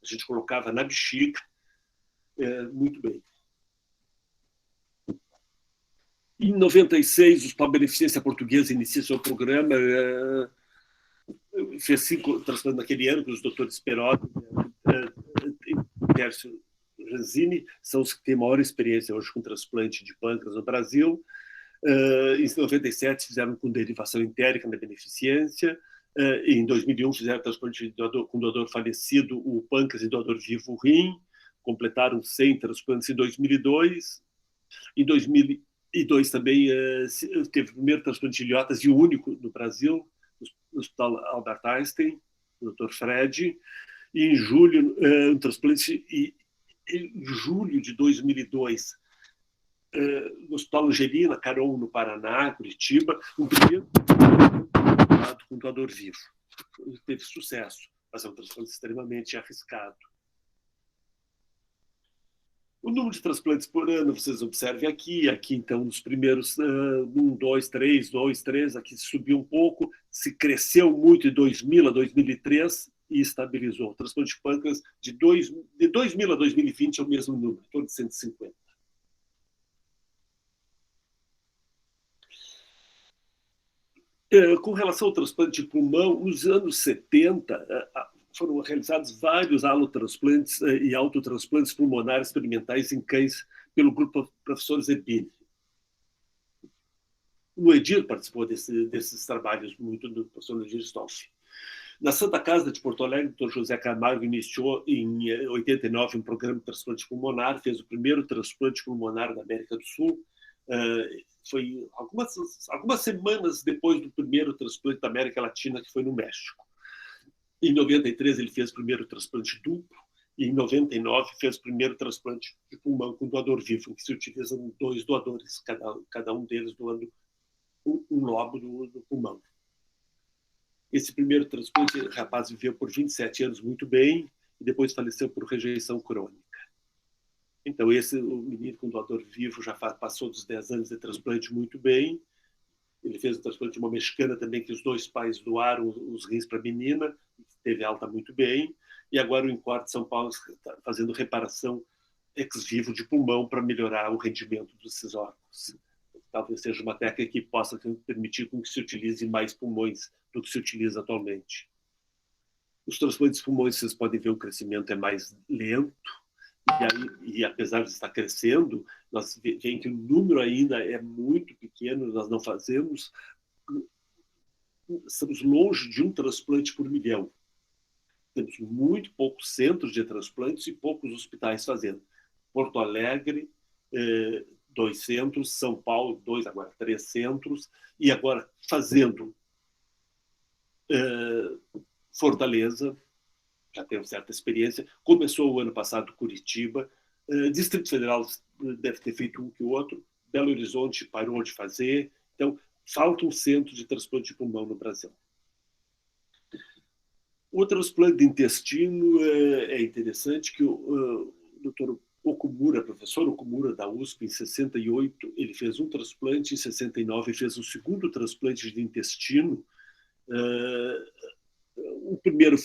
gente colocava na bexiga. Muito bem. Em 96, o Hospital Beneficência Portuguesa inicia seu programa, fez 5 transplantes naquele ano, com os doutores Perotti e Tércio Ranzini, são os que têm maior experiência hoje com transplante de pâncreas no Brasil. Em 97, fizeram com derivação entérica na Beneficência. Em 2001, fizeram transplante com doador falecido, o pâncreas e doador vivo, o rim. Completaram 100 transplantes em 2002. Em 2002 também teve o primeiro transplante de ilhotas e o único no Brasil, no Hospital Albert Einstein, o Dr. Fred. E em julho, um transplante em julho de 2002, no Hospital Angelina, Caron, no Paraná, Curitiba, um primeiro com doador vivo. Teve sucesso, mas é um transplante extremamente arriscado. O número de transplantes por ano, vocês observem aqui então, nos primeiros 1, 2, 3, aqui subiu um pouco, se cresceu muito de 2000 a 2003 e estabilizou. O transplante de pâncreas de 2000 a 2020 é o mesmo número, em torno de 150. Com relação ao transplante de pulmão, nos anos 70, foram realizados vários alotransplantes e autotransplantes pulmonares experimentais em cães pelo grupo professor Zerbini. O Edir participou desses trabalhos muito do professor Edir Stolf. Na Santa Casa de Porto Alegre, o Dr. José Camargo iniciou em 89 um programa de transplante pulmonar, fez o primeiro transplante pulmonar da América do Sul. Foi algumas semanas depois do primeiro transplante da América Latina, que foi no México. Em 93, ele fez o primeiro transplante duplo, e em 99 fez o primeiro transplante de pulmão com doador vivo, em que se utilizam 2 doadores, cada um deles doando um lobo do pulmão. Esse primeiro transplante, o rapaz viveu por 27 anos muito bem, e depois faleceu por rejeição crônica. Então, o menino com doador vivo já passou dos 10 anos de transplante muito bem. Ele fez o transplante de uma mexicana também, que os 2 pais doaram os rins para a menina, teve alta muito bem. E agora o INCOR de São Paulo está fazendo reparação ex vivo de pulmão para melhorar o rendimento desses órgãos. Talvez seja uma técnica que possa permitir que se utilize mais pulmões do que se utiliza atualmente. Os transplantes de pulmões, vocês podem ver, o crescimento é mais lento. E apesar de estar crescendo, nós vemos que o número ainda é muito pequeno, nós não fazemos, estamos longe de um transplante por milhão. Temos muito poucos centros de transplantes e poucos hospitais fazendo. Porto Alegre, 2 centros, São Paulo, 2, agora 3 centros, e agora fazendo Fortaleza, já temos certa experiência. Começou o ano passado Curitiba, Distrito Federal deve ter feito um que o outro, Belo Horizonte parou de fazer. Então, falta um centro de transplante de pulmão no Brasil. O transplante de intestino é interessante, que o doutor Okumura, professor Okumura da USP, em 68, ele fez um transplante, em 69 fez um segundo transplante de intestino. O primeiro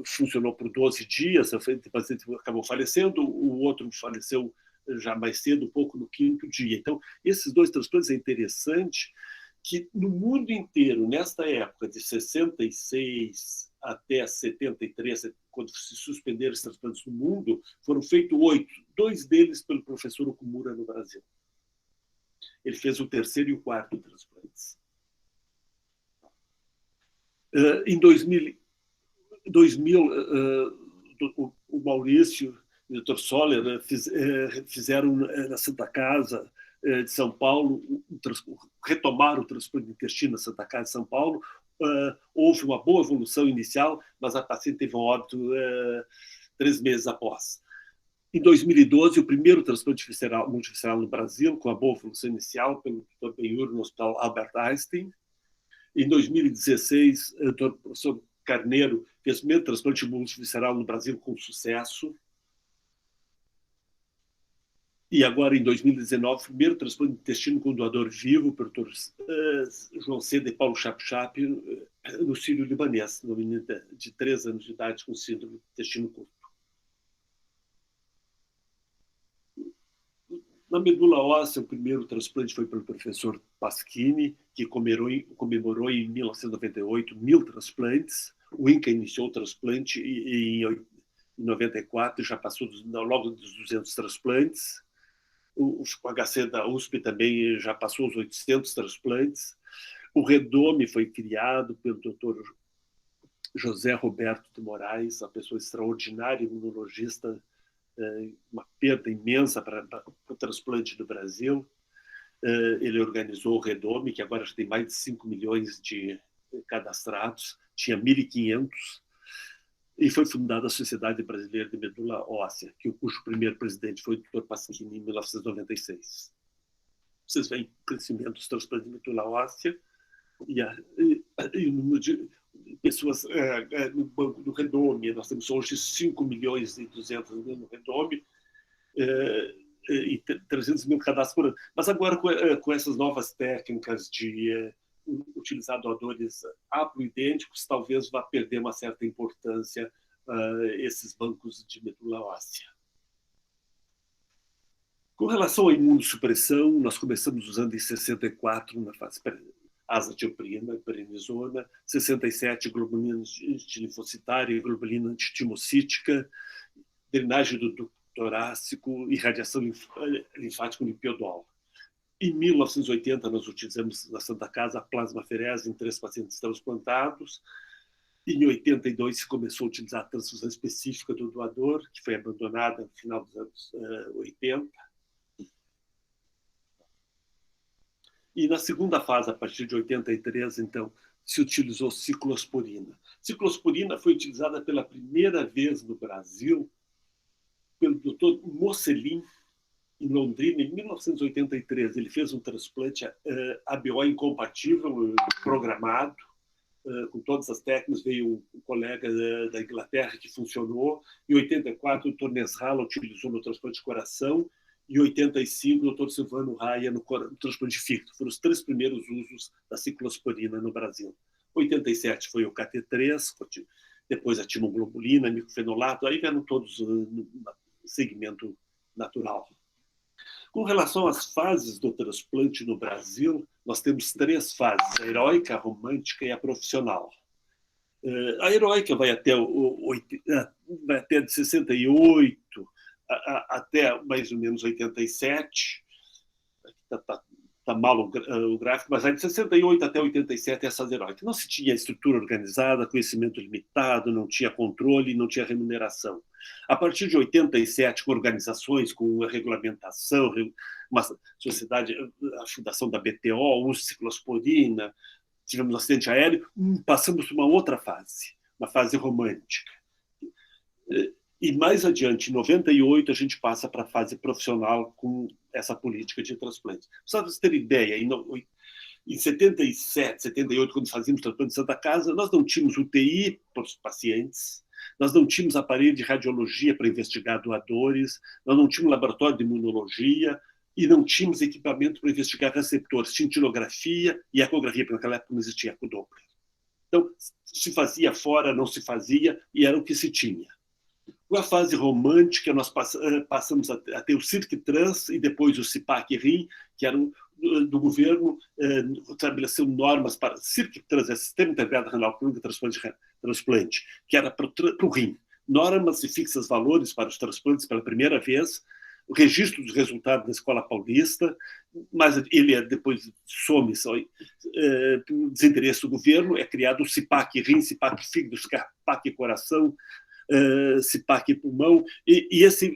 funcionou por 12 dias, o paciente acabou falecendo, o outro faleceu já mais cedo, um pouco no 5º dia. Então, esses 2 transplantes é interessante que no mundo inteiro, nesta época de 66 até 73, quando se suspenderam os transplantes no mundo, foram feitos 8, 2 deles pelo professor Okumura no Brasil. Ele fez o 3º e o 4º transplantes. Em 2000 o Maurício e o Dr. Soller fizeram na Santa Casa de São Paulo, retomaram o transplante de intestino na Santa Casa de São Paulo. Houve uma boa evolução inicial, mas a paciente teve um óbito 3 meses após. Em 2012, o primeiro transplante multivisceral no Brasil, com a boa evolução inicial, pelo Dr. Benhur no Hospital Albert Einstein. Em 2016, o professor Carneiro fez o primeiro transplante multivisceral no Brasil com sucesso. E agora, em 2019, o primeiro transplante de intestino com doador vivo, pelo Dr. João Seda e Paulo Chap no Sírio-Libanês, uma menina de 3 anos de idade com síndrome de intestino curto. Na medula óssea, o primeiro transplante foi pelo professor Pasquini, que comemorou em 1998 1000 transplantes. O INCA iniciou o transplante em 94 e já passou logo dos 200 transplantes. O HC da USP também já passou os 800 transplantes. O Redome foi criado pelo Dr. José Roberto de Moraes, uma pessoa extraordinária, imunologista, uma perda imensa para o transplante do Brasil. Ele organizou o Redome, que agora já tem mais de 5 milhões de cadastrados, tinha 1.500. e foi fundada a Sociedade Brasileira de Medula Óssea, cujo primeiro presidente foi o Dr. Pasquini, em 1996. Vocês veem o crescimento dos transplantes de medula óssea e o número de pessoas no Banco do Redome. Nós temos hoje 5.200.000 no Redome e 300 mil cadastros por ano. Mas agora, com essas novas técnicas de utilizar doadores haploidênticos, talvez vá perder uma certa importância esses bancos de medula óssea. Com relação à imunossupressão, nós começamos usando em 64 na fase azatioprina, prednisona, 67 globulina antilinfocitária e globulina antitimocítica, drenagem do ducto torácico e radiação linfática lipiodol. Em 1980, nós utilizamos na Santa Casa a plasmaferese em 3 pacientes transplantados. Em 82, se começou a utilizar a transfusão específica do doador, que foi abandonada no final dos anos 80. E na segunda fase, a partir de 83, então, se utilizou ciclosporina. Ciclosporina foi utilizada pela primeira vez no Brasil pelo Dr. Mocelin, em Londrina, em 1983. Ele fez um transplante ABO incompatível, programado, com todas as técnicas. Veio um colega da Inglaterra que funcionou. Em 84, o Dr. Nesrala utilizou no transplante de coração. Em 85, o Dr. Silvano Raia no transplante de fígado. Foram os 3 primeiros usos da ciclosporina no Brasil. 87 foi o KT3, depois a timoglobulina, micofenolato, aí vieram todos no segmento natural. Com relação às fases do transplante no Brasil, nós temos 3 fases: a heróica, a romântica e a profissional. A heróica vai até de 68 até mais ou menos 87. Está mal o gráfico, mas aí de 68 até 87 essas heróicas. Não se tinha estrutura organizada, conhecimento limitado, não tinha controle, não tinha remuneração. A partir de 87, com organizações, com regulamentação, uma sociedade, a fundação da BTO, uso de ciclosporina, tivemos um acidente aéreo, passamos para uma outra fase, uma fase romântica. E mais adiante, em 98, a gente passa para a fase profissional com essa política de transplante. Só para vocês terem ideia, em 77, 78, quando fazíamos transplante de Santa Casa, nós não tínhamos UTI para os pacientes, nós não tínhamos aparelho de radiologia para investigar doadores, nós não tínhamos laboratório de imunologia e não tínhamos equipamento para investigar receptores, cintilografia e ecografia, porque naquela época não existia ecodoppler. Então, se fazia fora, não se fazia, e era o que se tinha. Com a fase romântica, nós passamos a ter o CIRC-Trans e depois o CIPAC-RIM, que eram do governo, estabeleceu normas para CIRC-Trans, Sistema Integrado Renal Clínico Transplante, que era para o RIM. Normas e fixas valores para os transplantes pela primeira vez, o registro dos resultados da Escola Paulista, mas ele depois some, desinteresse do governo, é criado o CIPAC-RIM, CIPAC-Fígado, CIPAC-Coração, CIPAC pulmão, e esse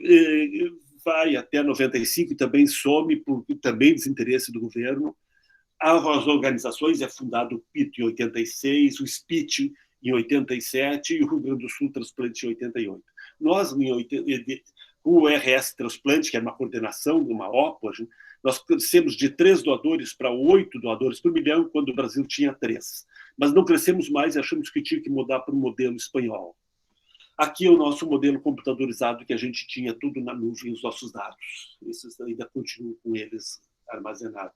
vai até 95 e também some por também desinteresse do governo. As organizações, é fundado o PIT em 86, o SPIT em 87 e o Rio Grande do Sul Transplante em 88. Nós, o RS Transplante, que é uma coordenação, uma OPA, nós crescemos de 3 doadores para 8 doadores por milhão, quando o Brasil tinha 3. Mas não crescemos mais e achamos que tinha que mudar para o modelo espanhol. Aqui é o nosso modelo computadorizado, que a gente tinha tudo na nuvem, os nossos dados. Esses ainda continuam com eles armazenados.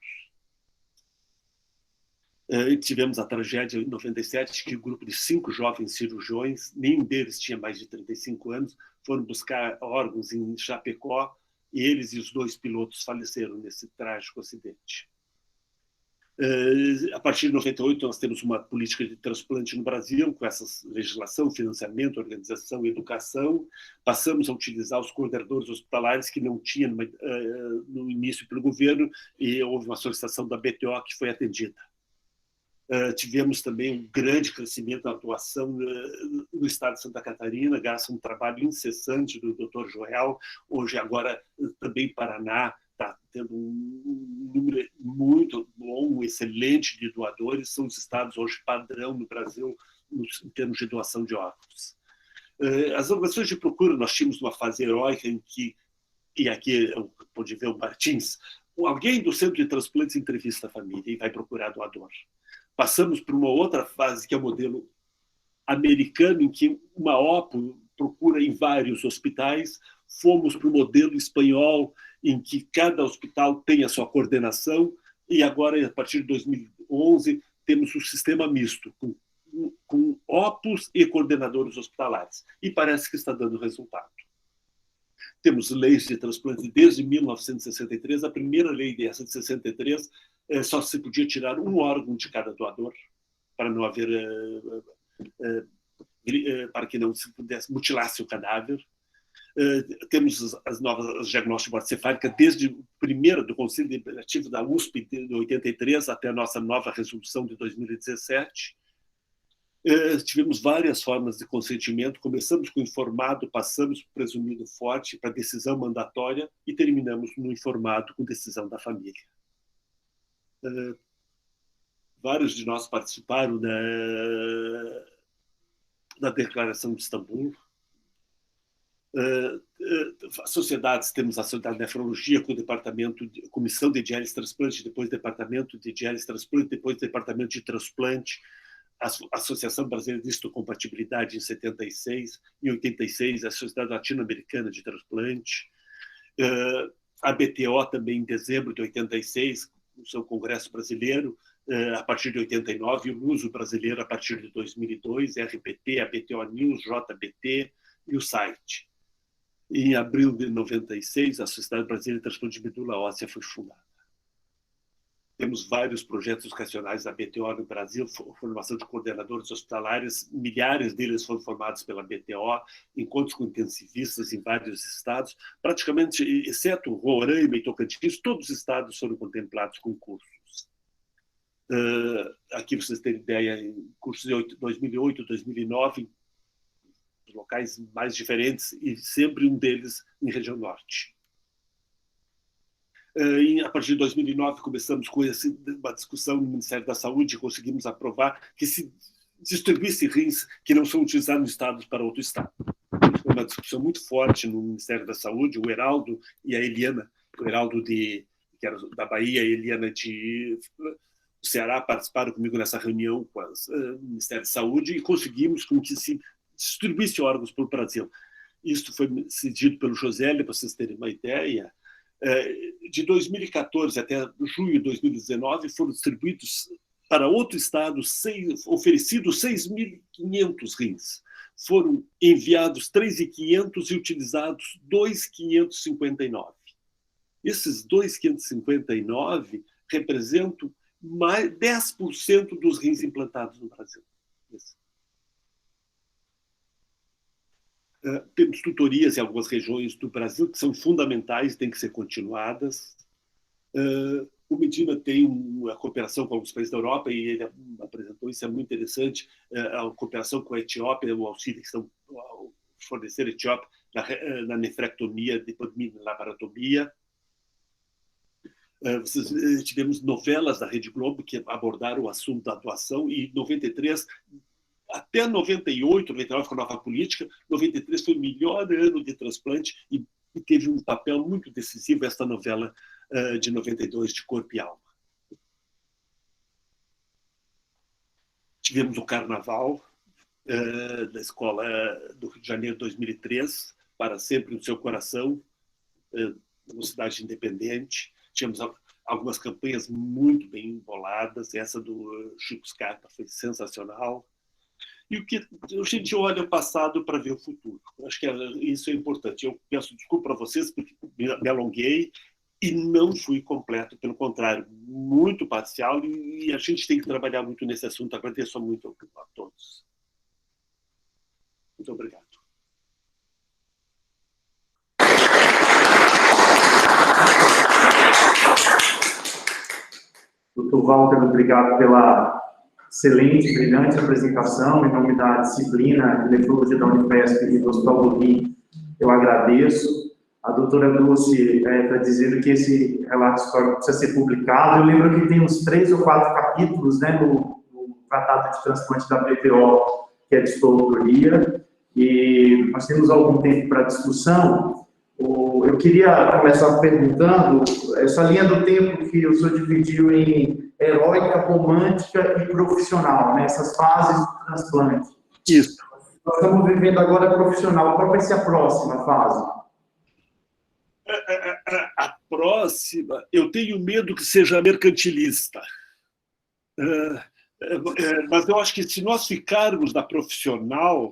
Tivemos a tragédia em 97, que um grupo de 5 jovens cirurgiões, nenhum deles tinha mais de 35 anos, foram buscar órgãos em Chapecó, e eles e os 2 pilotos faleceram nesse trágico acidente. A partir de 98, nós temos uma política de transplante no Brasil, com essa legislação, financiamento, organização e educação. Passamos a utilizar os coordenadores hospitalares, que não tinha no início pelo governo, e houve uma solicitação da BTO que foi atendida. Tivemos também um grande crescimento da atuação no estado de Santa Catarina, graças a um trabalho incessante do Dr. Joel, hoje agora também Paraná, está tendo um número muito bom, excelente de doadores, são os estados hoje padrão no Brasil em termos de doação de órgãos. As organizações de procura, nós tínhamos uma fase heróica em que, e aqui eu pude ver o Martins, alguém do centro de transplantes entrevista a família e vai procurar doador. Passamos por uma outra fase, que é o modelo americano, em que uma OPO procura em vários hospitais. Fomos para o modelo espanhol, em que cada hospital tem a sua coordenação, e agora, a partir de 2011, temos o sistema misto, com OPOs e coordenadores hospitalares. E parece que está dando resultado. Temos leis de transplante desde 1963. A primeira lei dessa de 63 só se podia tirar um órgão de cada doador, para não haver para que não se pudesse mutilar-se o cadáver. Temos as novas diagnósticos de morte cefálica desde o primeiro do Conselho Deliberativo da USP de 83 até a nossa nova resolução de 2017. Tivemos várias formas de consentimento. Começamos com o informado, passamos para o presumido forte, para a decisão mandatória e terminamos no informado com decisão da família. Vários de nós participaram da Declaração de Istambul. Sociedades, temos a Sociedade de Nefrologia com o departamento de Comissão de Diálise e Transplante, depois Departamento de Diálise e Transplante, depois Departamento de Transplante, a Associação Brasileira de Histocompatibilidade em 76, em 86 a Sociedade Latino-Americana de Transplante, a BTO também em dezembro de 86, o seu Congresso Brasileiro, a partir de 89, o Luso Brasileiro a partir de 2002, RPT, a BTO News, JBT e o site. Em abril de 96, a Sociedade Brasileira de Transplante de Medula Óssea foi fundada. Temos vários projetos educacionais da BTO no Brasil, formação de coordenadores hospitalares, milhares deles foram formados pela BTO, encontros com intensivistas em vários estados, praticamente, exceto Roraima e Tocantins, todos os estados foram contemplados com cursos. Aqui vocês terem ideia, em cursos de 2008, 2009, em locais mais diferentes, e sempre um deles em região norte. A partir de 2009, começamos com uma discussão no Ministério da Saúde e conseguimos aprovar que se distribuísse rins que não são utilizados no estado para outro estado. Foi uma discussão muito forte no Ministério da Saúde. O Heraldo e a Eliana, o Heraldo que era da Bahia, a Eliana do Ceará, participaram comigo nessa reunião com o Ministério da Saúde e conseguimos com que se distribuísse órgãos para o Brasil. Isso foi decidido pelo Josélia, para vocês terem uma ideia. De 2014 até junho de 2019, foram distribuídos para outro estado, oferecidos 6.500 rins. Foram enviados 3.500 e utilizados 2.559. Esses 2.559 representam mais 10% dos rins implantados no Brasil. Temos tutorias em algumas regiões do Brasil que são fundamentais, têm que ser continuadas. O Medina tem uma cooperação com alguns países da Europa e ele apresentou isso, é muito interessante, a cooperação com a Etiópia, o auxílio que estão fornecer a Etiópia na nefrectomia, depois na laparotomia. Tivemos novelas da Rede Globo que abordaram o assunto da doação e em 93... Até 98, 99, com a nova política, 93 foi o melhor ano de transplante e teve um papel muito decisivo esta novela de 92, de Corpo e Alma. Tivemos o Carnaval da Escola do Rio de Janeiro 2003, para sempre no seu coração, uma cidade independente. Tivemos algumas campanhas muito bem emboladas, essa do Chico Scarpa foi sensacional. E o que a gente olha o passado para ver o futuro. Acho que isso é importante. Eu peço desculpa para vocês porque me alonguei e não fui completo, pelo contrário, muito parcial, e a gente tem que trabalhar muito nesse assunto. Agradeço muito a todos. Muito obrigado. Dr. Walter, obrigado pela excelente, brilhante apresentação. Em nome da disciplina de nefrologia da Unifesp e do Hospital do Rim, eu agradeço. A doutora Dulce está dizendo que esse relato histórico precisa ser publicado. Eu lembro que tem uns 3 ou 4 capítulos, né, no Tratado de Transplante da BTO, que é de histologia, e nós temos algum tempo para discussão. Eu queria começar perguntando, essa linha do tempo que o senhor dividiu em heróica, romântica e profissional, né? Essas fases do transplante. Isso. Nós estamos vivendo agora profissional. Qual vai ser a próxima fase? A próxima, eu tenho medo que seja mercantilista. Mas eu acho que se nós ficarmos na profissional,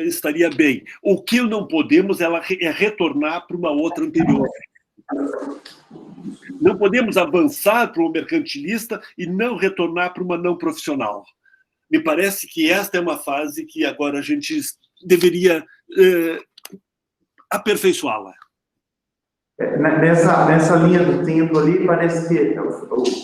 estaria bem. O que não podemos é retornar para uma outra anterior. Não podemos avançar para o mercantilista e não retornar para uma não profissional. Me parece que esta é uma fase que agora a gente deveria aperfeiçoá-la. Nessa linha do tempo ali, parece que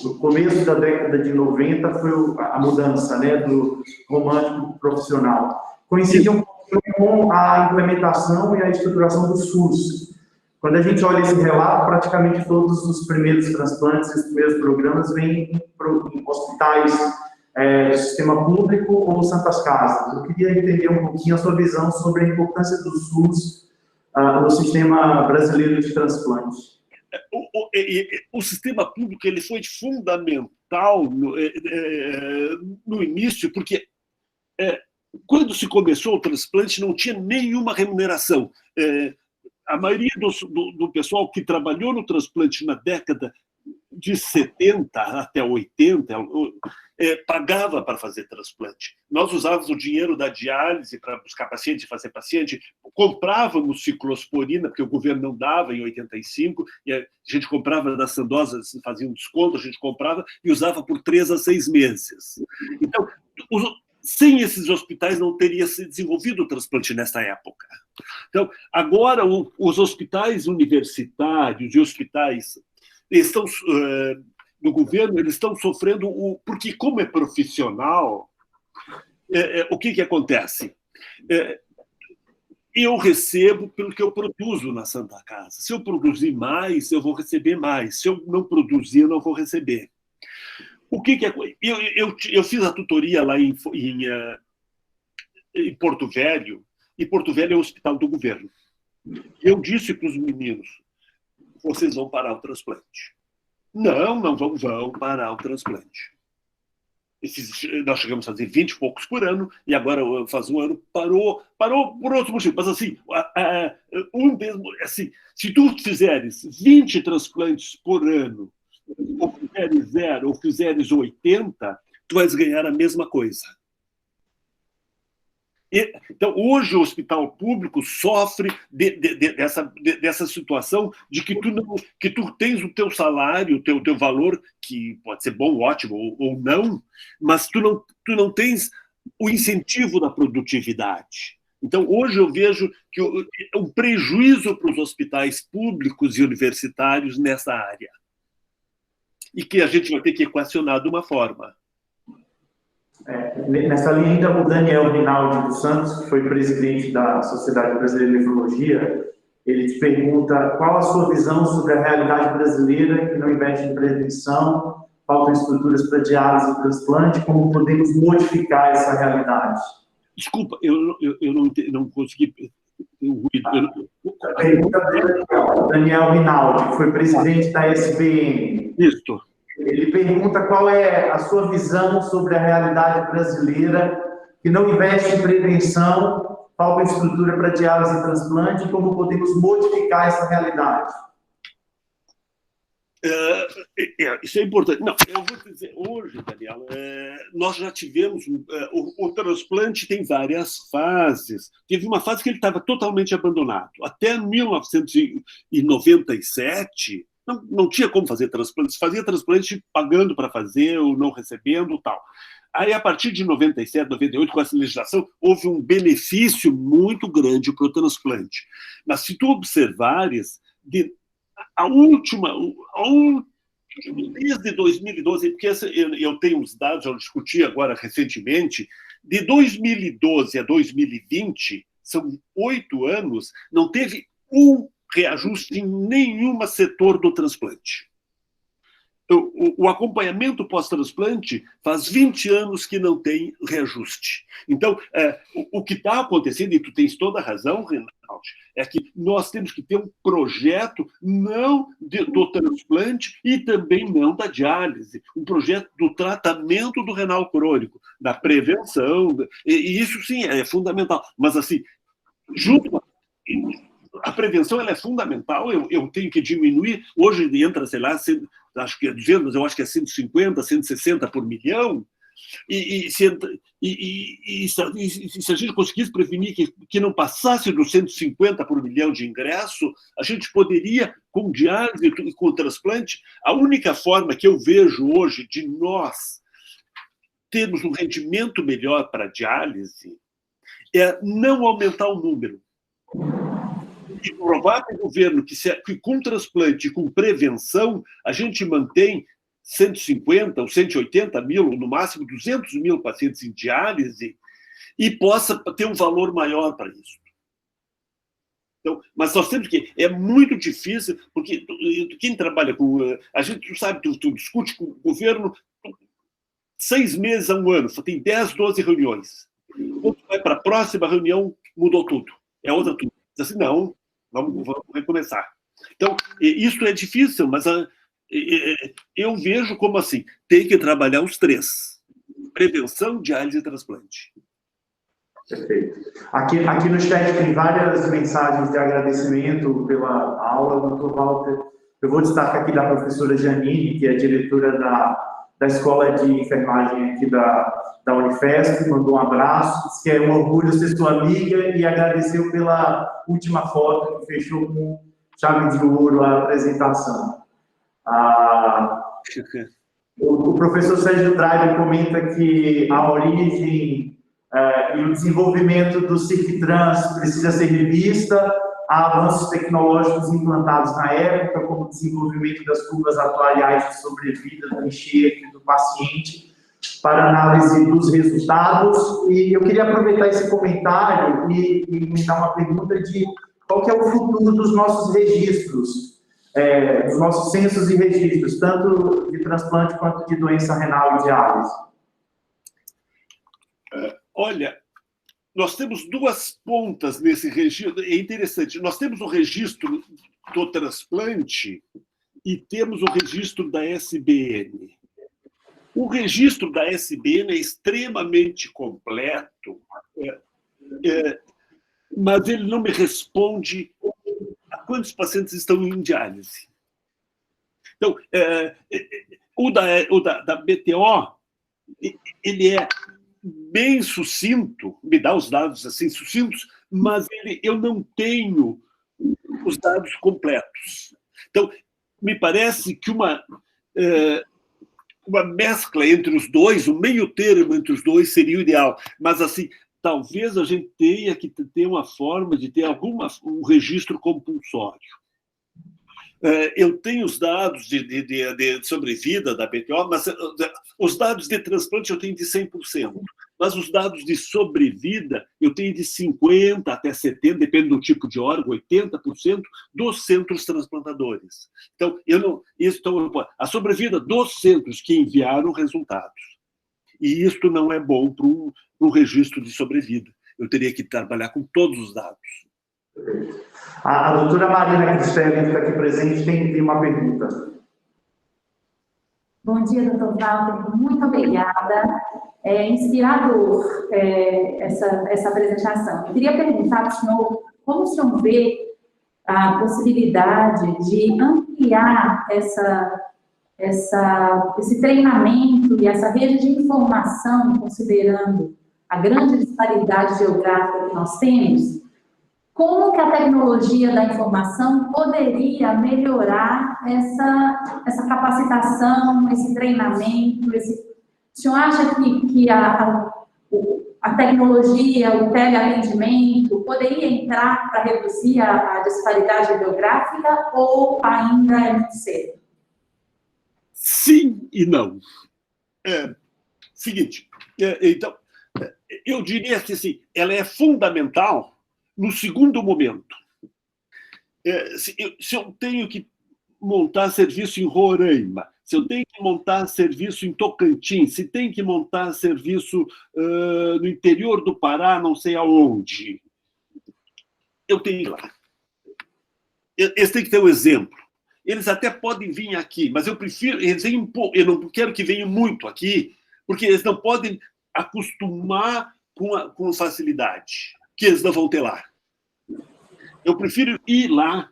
no começo da década de 90 foi a mudança, né, do romântico profissional. Coincidiu um pouquinho com a implementação e a estruturação do SUS. Quando a gente olha esse relato, praticamente todos os primeiros transplantes, os primeiros programas vêm em hospitais do sistema público ou santas casas. Eu queria entender um pouquinho a sua visão sobre a importância do SUS no sistema brasileiro de transplante. O sistema público ele foi fundamental no início, porque quando se começou o transplante não tinha nenhuma remuneração. A maioria do pessoal que trabalhou no transplante na década de 70 até 80 pagava para fazer transplante. Nós usávamos o dinheiro da diálise para buscar paciente, fazer paciente, comprávamos ciclosporina, porque o governo não dava em 85, e a gente comprava das Sandosas, fazia um desconto, a gente comprava e usava por 3 a 6 meses. Então, sem esses hospitais não teria se desenvolvido o transplante nessa época. Então, agora os hospitais universitários e hospitais estão do governo, eles estão sofrendo porque como é profissional, o que acontece? Eu recebo pelo que eu produzo na Santa Casa. Se eu produzir mais, eu vou receber mais. Se eu não produzir, eu não vou receber. O que é? Eu fiz a tutoria lá em Porto Velho, e Porto Velho é o hospital do governo. Eu disse para os meninos, vocês vão parar o transplante. Não vão parar o transplante. Nós chegamos a fazer 20 e poucos por ano, e agora, faz um ano, parou por outro motivo. Mas, assim, se tu fizeres 20 transplantes por ano, ou fizeres 0, ou fizeres 80, tu vais ganhar a mesma coisa. Então, hoje o hospital público sofre dessa situação de que tu tens o teu salário, o teu valor, que pode ser bom, ótimo, ou não, mas tu não tens o incentivo da produtividade. Então, hoje eu vejo que um prejuízo para os hospitais públicos e universitários nessa área. E que a gente vai ter que equacionar de uma forma. Nessa linha ainda, o Daniel Rinaldi dos Santos, que foi presidente da Sociedade Brasileira de Nefrologia, ele te pergunta qual a sua visão sobre a realidade brasileira que não investe em prevenção, faltam estruturas para diálise e transplante, como podemos modificar essa realidade? Desculpa, eu não consegui... A pergunta do Daniel Rinaldi, que foi presidente da SBN. Isso. Ele pergunta qual é a sua visão sobre a realidade brasileira que não investe em prevenção, falta estrutura para diálise e transplante, e como podemos modificar essa realidade. Isso é importante. Não, eu vou te dizer, hoje, Daniel, nós já tivemos... o transplante tem várias fases. Teve uma fase que ele estava totalmente abandonado. Até 1997... Não tinha como fazer transplante. Se fazia transplante pagando para fazer ou não recebendo tal. Aí, a partir de 97, 98, com essa legislação, houve um benefício muito grande para o transplante. Mas, se tu observares, desde 2012, porque eu tenho uns dados, eu discuti agora recentemente, de 2012 a 2020, são 8 anos, não teve reajuste em nenhum setor do transplante. o acompanhamento pós-transplante faz 20 anos que não tem reajuste. Então, o que está acontecendo, e tu tens toda a razão, Reinaldo, é que nós temos que ter um projeto não do transplante e também não da diálise, um projeto do tratamento do renal crônico, da prevenção, e isso sim é fundamental. Mas assim, junto a prevenção ela é fundamental, eu tenho que diminuir, hoje entra, sei lá, acho que é 200, mas eu acho que é 150, 160 por milhão, e se a gente conseguisse prevenir que não passasse dos 150 por milhão de ingresso, a gente poderia, com diálise e com transplante, a única forma que eu vejo hoje de nós termos um rendimento melhor para a diálise é não aumentar o número. E provar para o governo que com transplante e com prevenção a gente mantém 150 ou 180 mil, no máximo 200 mil pacientes em diálise e possa ter um valor maior para isso. Então, mas nós temos que... É muito difícil, porque quem trabalha com... A gente, tu sabe, tu discute com o governo 6 meses a 1 ano, só tem 10, 12 reuniões. Quando tu vai para a próxima reunião, mudou tudo. É outra tudo. Diz assim, não, vamos recomeçar. Então, isso é difícil, mas eu vejo como assim, tem que trabalhar os 3. Prevenção, diálise e transplante. Perfeito. Aqui no chat tem várias mensagens de agradecimento pela aula, Dr. Walter. Eu vou destacar aqui da professora Janine, que é diretora da Escola de Enfermagem aqui da Unifesp, mandou um abraço, disse que é um orgulho ser sua amiga e agradeceu pela última foto que fechou com chave de ouro a apresentação. O professor Sérgio Drago comenta que a origem e o desenvolvimento do CIRC-Trans precisa ser revista, há avanços tecnológicos implantados na época, como o desenvolvimento das curvas atuariais de sobrevida do enxerto do paciente, para análise dos resultados. E eu queria aproveitar esse comentário e me dar uma pergunta de qual que é o futuro dos nossos registros, dos nossos censos e registros, tanto de transplante quanto de doença renal e diálise. Olha, nós temos 2 pontas nesse registro, é interessante. Nós temos o registro do transplante e temos o registro da SBN. O registro da SBN é extremamente completo, mas ele não me responde a quantos pacientes estão em diálise. Então, o da BTO, ele é bem sucinto, me dá os dados assim sucintos, mas eu não tenho os dados completos. Então, me parece que uma mescla entre os dois, um meio termo entre os dois seria o ideal. Mas, assim, talvez a gente tenha que ter uma forma de ter um registro compulsório. Eu tenho os dados de sobrevida da BTO, mas os dados de transplante eu tenho de 100%. Mas os dados de sobrevida eu tenho de 50% até 70%, depende do tipo de órgão, 80% dos centros transplantadores. Então, a sobrevida dos centros que enviaram resultados. E isto não é bom para um registro de sobrevida. Eu teria que trabalhar com todos os dados. A doutora Marina Cristelli, que está aqui presente, tem uma pergunta. Bom dia, doutor Walter. Muito obrigada. É inspirador essa apresentação. Eu queria perguntar para o senhor como o senhor vê a possibilidade de ampliar esse treinamento e essa rede de informação, considerando a grande disparidade geográfica que nós temos. Como que a tecnologia da informação poderia melhorar essa capacitação, esse treinamento? O senhor acha que a tecnologia, o teleatendimento, poderia entrar para reduzir a disparidade geográfica ou ainda é muito cedo? Sim e não. Seguinte, então, eu diria que assim, ela é fundamental no segundo momento. Se eu tenho que montar serviço em Roraima, se eu tenho que montar serviço em Tocantins, se tem que montar serviço no interior do Pará, não sei aonde, eu tenho que ir lá. Eles têm que ter um exemplo. Eles até podem vir aqui, mas eu prefiro... eu não quero que venham muito aqui, porque eles não podem acostumar com facilidade, que eles não vão ter lá. Eu prefiro ir lá,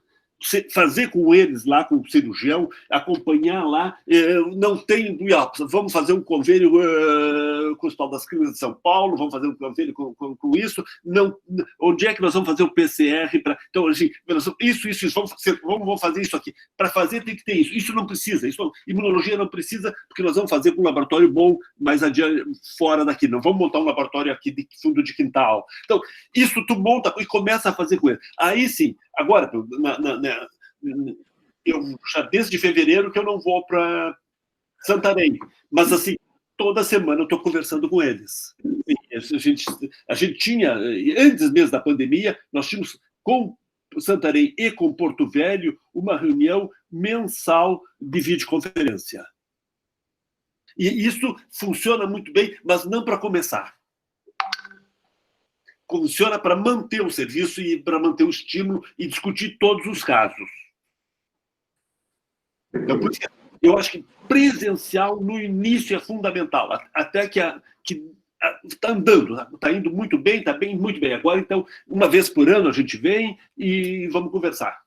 fazer com eles lá, com o cirurgião, acompanhar lá. Não tem... Vamos fazer um convênio com o Hospital das Clínicas de São Paulo, vamos fazer um convênio com isso. Não, onde é que nós vamos fazer o PCR? Então, assim, isso, vamos fazer isso aqui. Para fazer tem que ter isso. Isso não precisa. Imunologia não precisa, porque nós vamos fazer com um laboratório bom mais adiante, fora daqui. Não vamos montar um laboratório aqui de fundo de quintal. Então, isso tu monta e começa a fazer com ele. Aí sim, agora, eu já desde fevereiro que eu não vou para Santarém, mas assim, toda semana eu estou conversando com eles. A gente tinha, antes mesmo da pandemia, nós tínhamos com Santarém e com Porto Velho uma reunião mensal de videoconferência. E isso funciona muito bem, mas não para começar. Funciona para manter o serviço e para manter o estímulo e discutir todos os casos. Então, por isso, eu acho que presencial no início é fundamental, até que está andando, está indo muito bem, está bem, muito bem. Agora, então, uma vez por ano a gente vem e vamos conversar.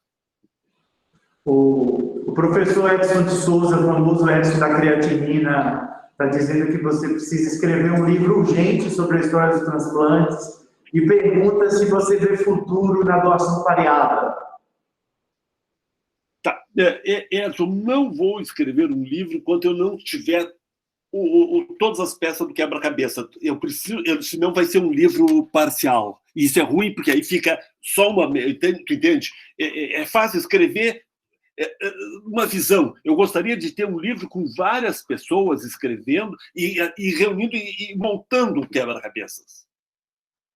O professor Edson de Souza, famoso Edson da creatinina, está dizendo que você precisa escrever um livro urgente sobre a história dos transplantes e pergunta se você vê futuro na doação pareada. Tá. Edson, não vou escrever um livro enquanto eu não tiver todas as peças do quebra-cabeça. Senão vai ser um livro parcial. E isso é ruim, porque aí fica só uma... Tu entende? É fácil escrever uma visão. Eu gostaria de ter um livro com várias pessoas escrevendo e reunindo e montando o quebra-cabeças.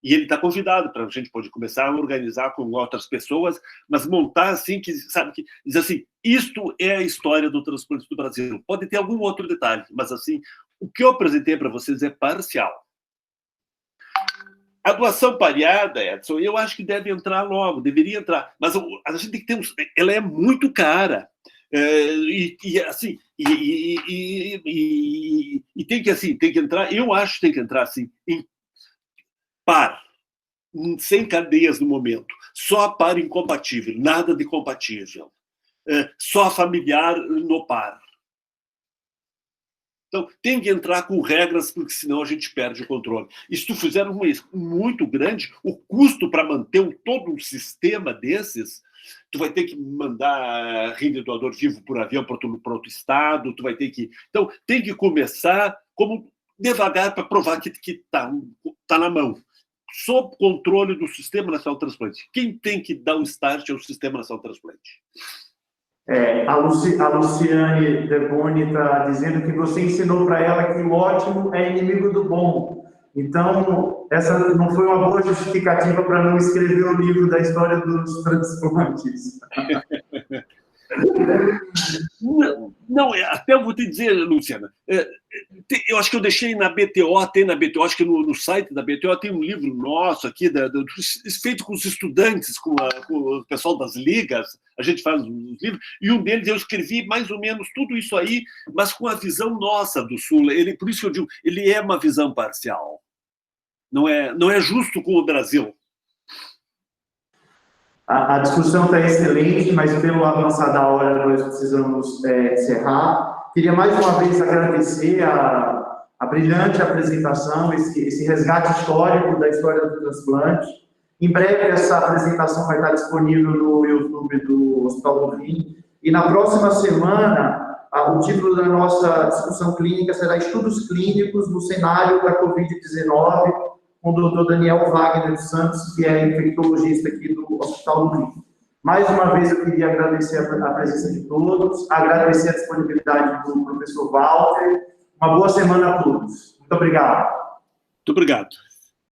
E ele está convidado para a gente pode começar a organizar com outras pessoas, mas montar assim, que sabe que diz assim, isto é a história do transplante do Brasil. Pode ter algum outro detalhe, mas assim, o que eu apresentei para vocês é parcial. A doação pareada, Edson, eu acho que deve entrar logo, deveria entrar, mas a gente tem que ter ela é muito cara. Assim, tem que entrar, eu acho que tem que entrar assim, em par, sem cadeias no momento, só par incompatível, nada de compatível, só familiar no par. Então, tem que entrar com regras, porque senão a gente perde o controle. E se tu fizer um muito grande, o custo para manter todo um sistema desses, tu vai ter que mandar rim de doador vivo por avião para outro estado, tu vai ter que... Então, tem que começar como devagar para provar que tá na mão. Sob controle do Sistema Nacional de Transplante. Quem tem que dar o start é o Sistema Nacional de Transplante. A Luciane Deboni está dizendo que você ensinou para ela que o ótimo é inimigo do bom. Então, essa não foi uma boa justificativa para não escrever o livro da história dos transplantes. Não, até eu vou te dizer, Luciana, eu acho que eu deixei na BTO, acho que no site da BTO tem um livro nosso aqui, feito com os estudantes, com o pessoal das ligas, a gente faz uns livros, e um deles eu escrevi mais ou menos tudo isso aí, mas com a visão nossa do Sul. Por isso que eu digo, ele é uma visão parcial. Não é justo com o Brasil. A discussão está excelente, mas pelo avançar da hora nós precisamos encerrar. Queria mais uma vez agradecer a brilhante apresentação, esse resgate histórico da história do transplante. Em breve essa apresentação vai estar disponível no YouTube do Hospital do Rim. E na próxima semana, o título da nossa discussão clínica será Estudos Clínicos no Cenário da Covid-19, com o Dr. Daniel Wagner dos Santos, que é infectologista aqui do Hospital do Rio. Mais uma vez, eu queria agradecer a presença de todos, agradecer a disponibilidade do professor Walter. Uma boa semana a todos. Muito obrigado. Muito obrigado.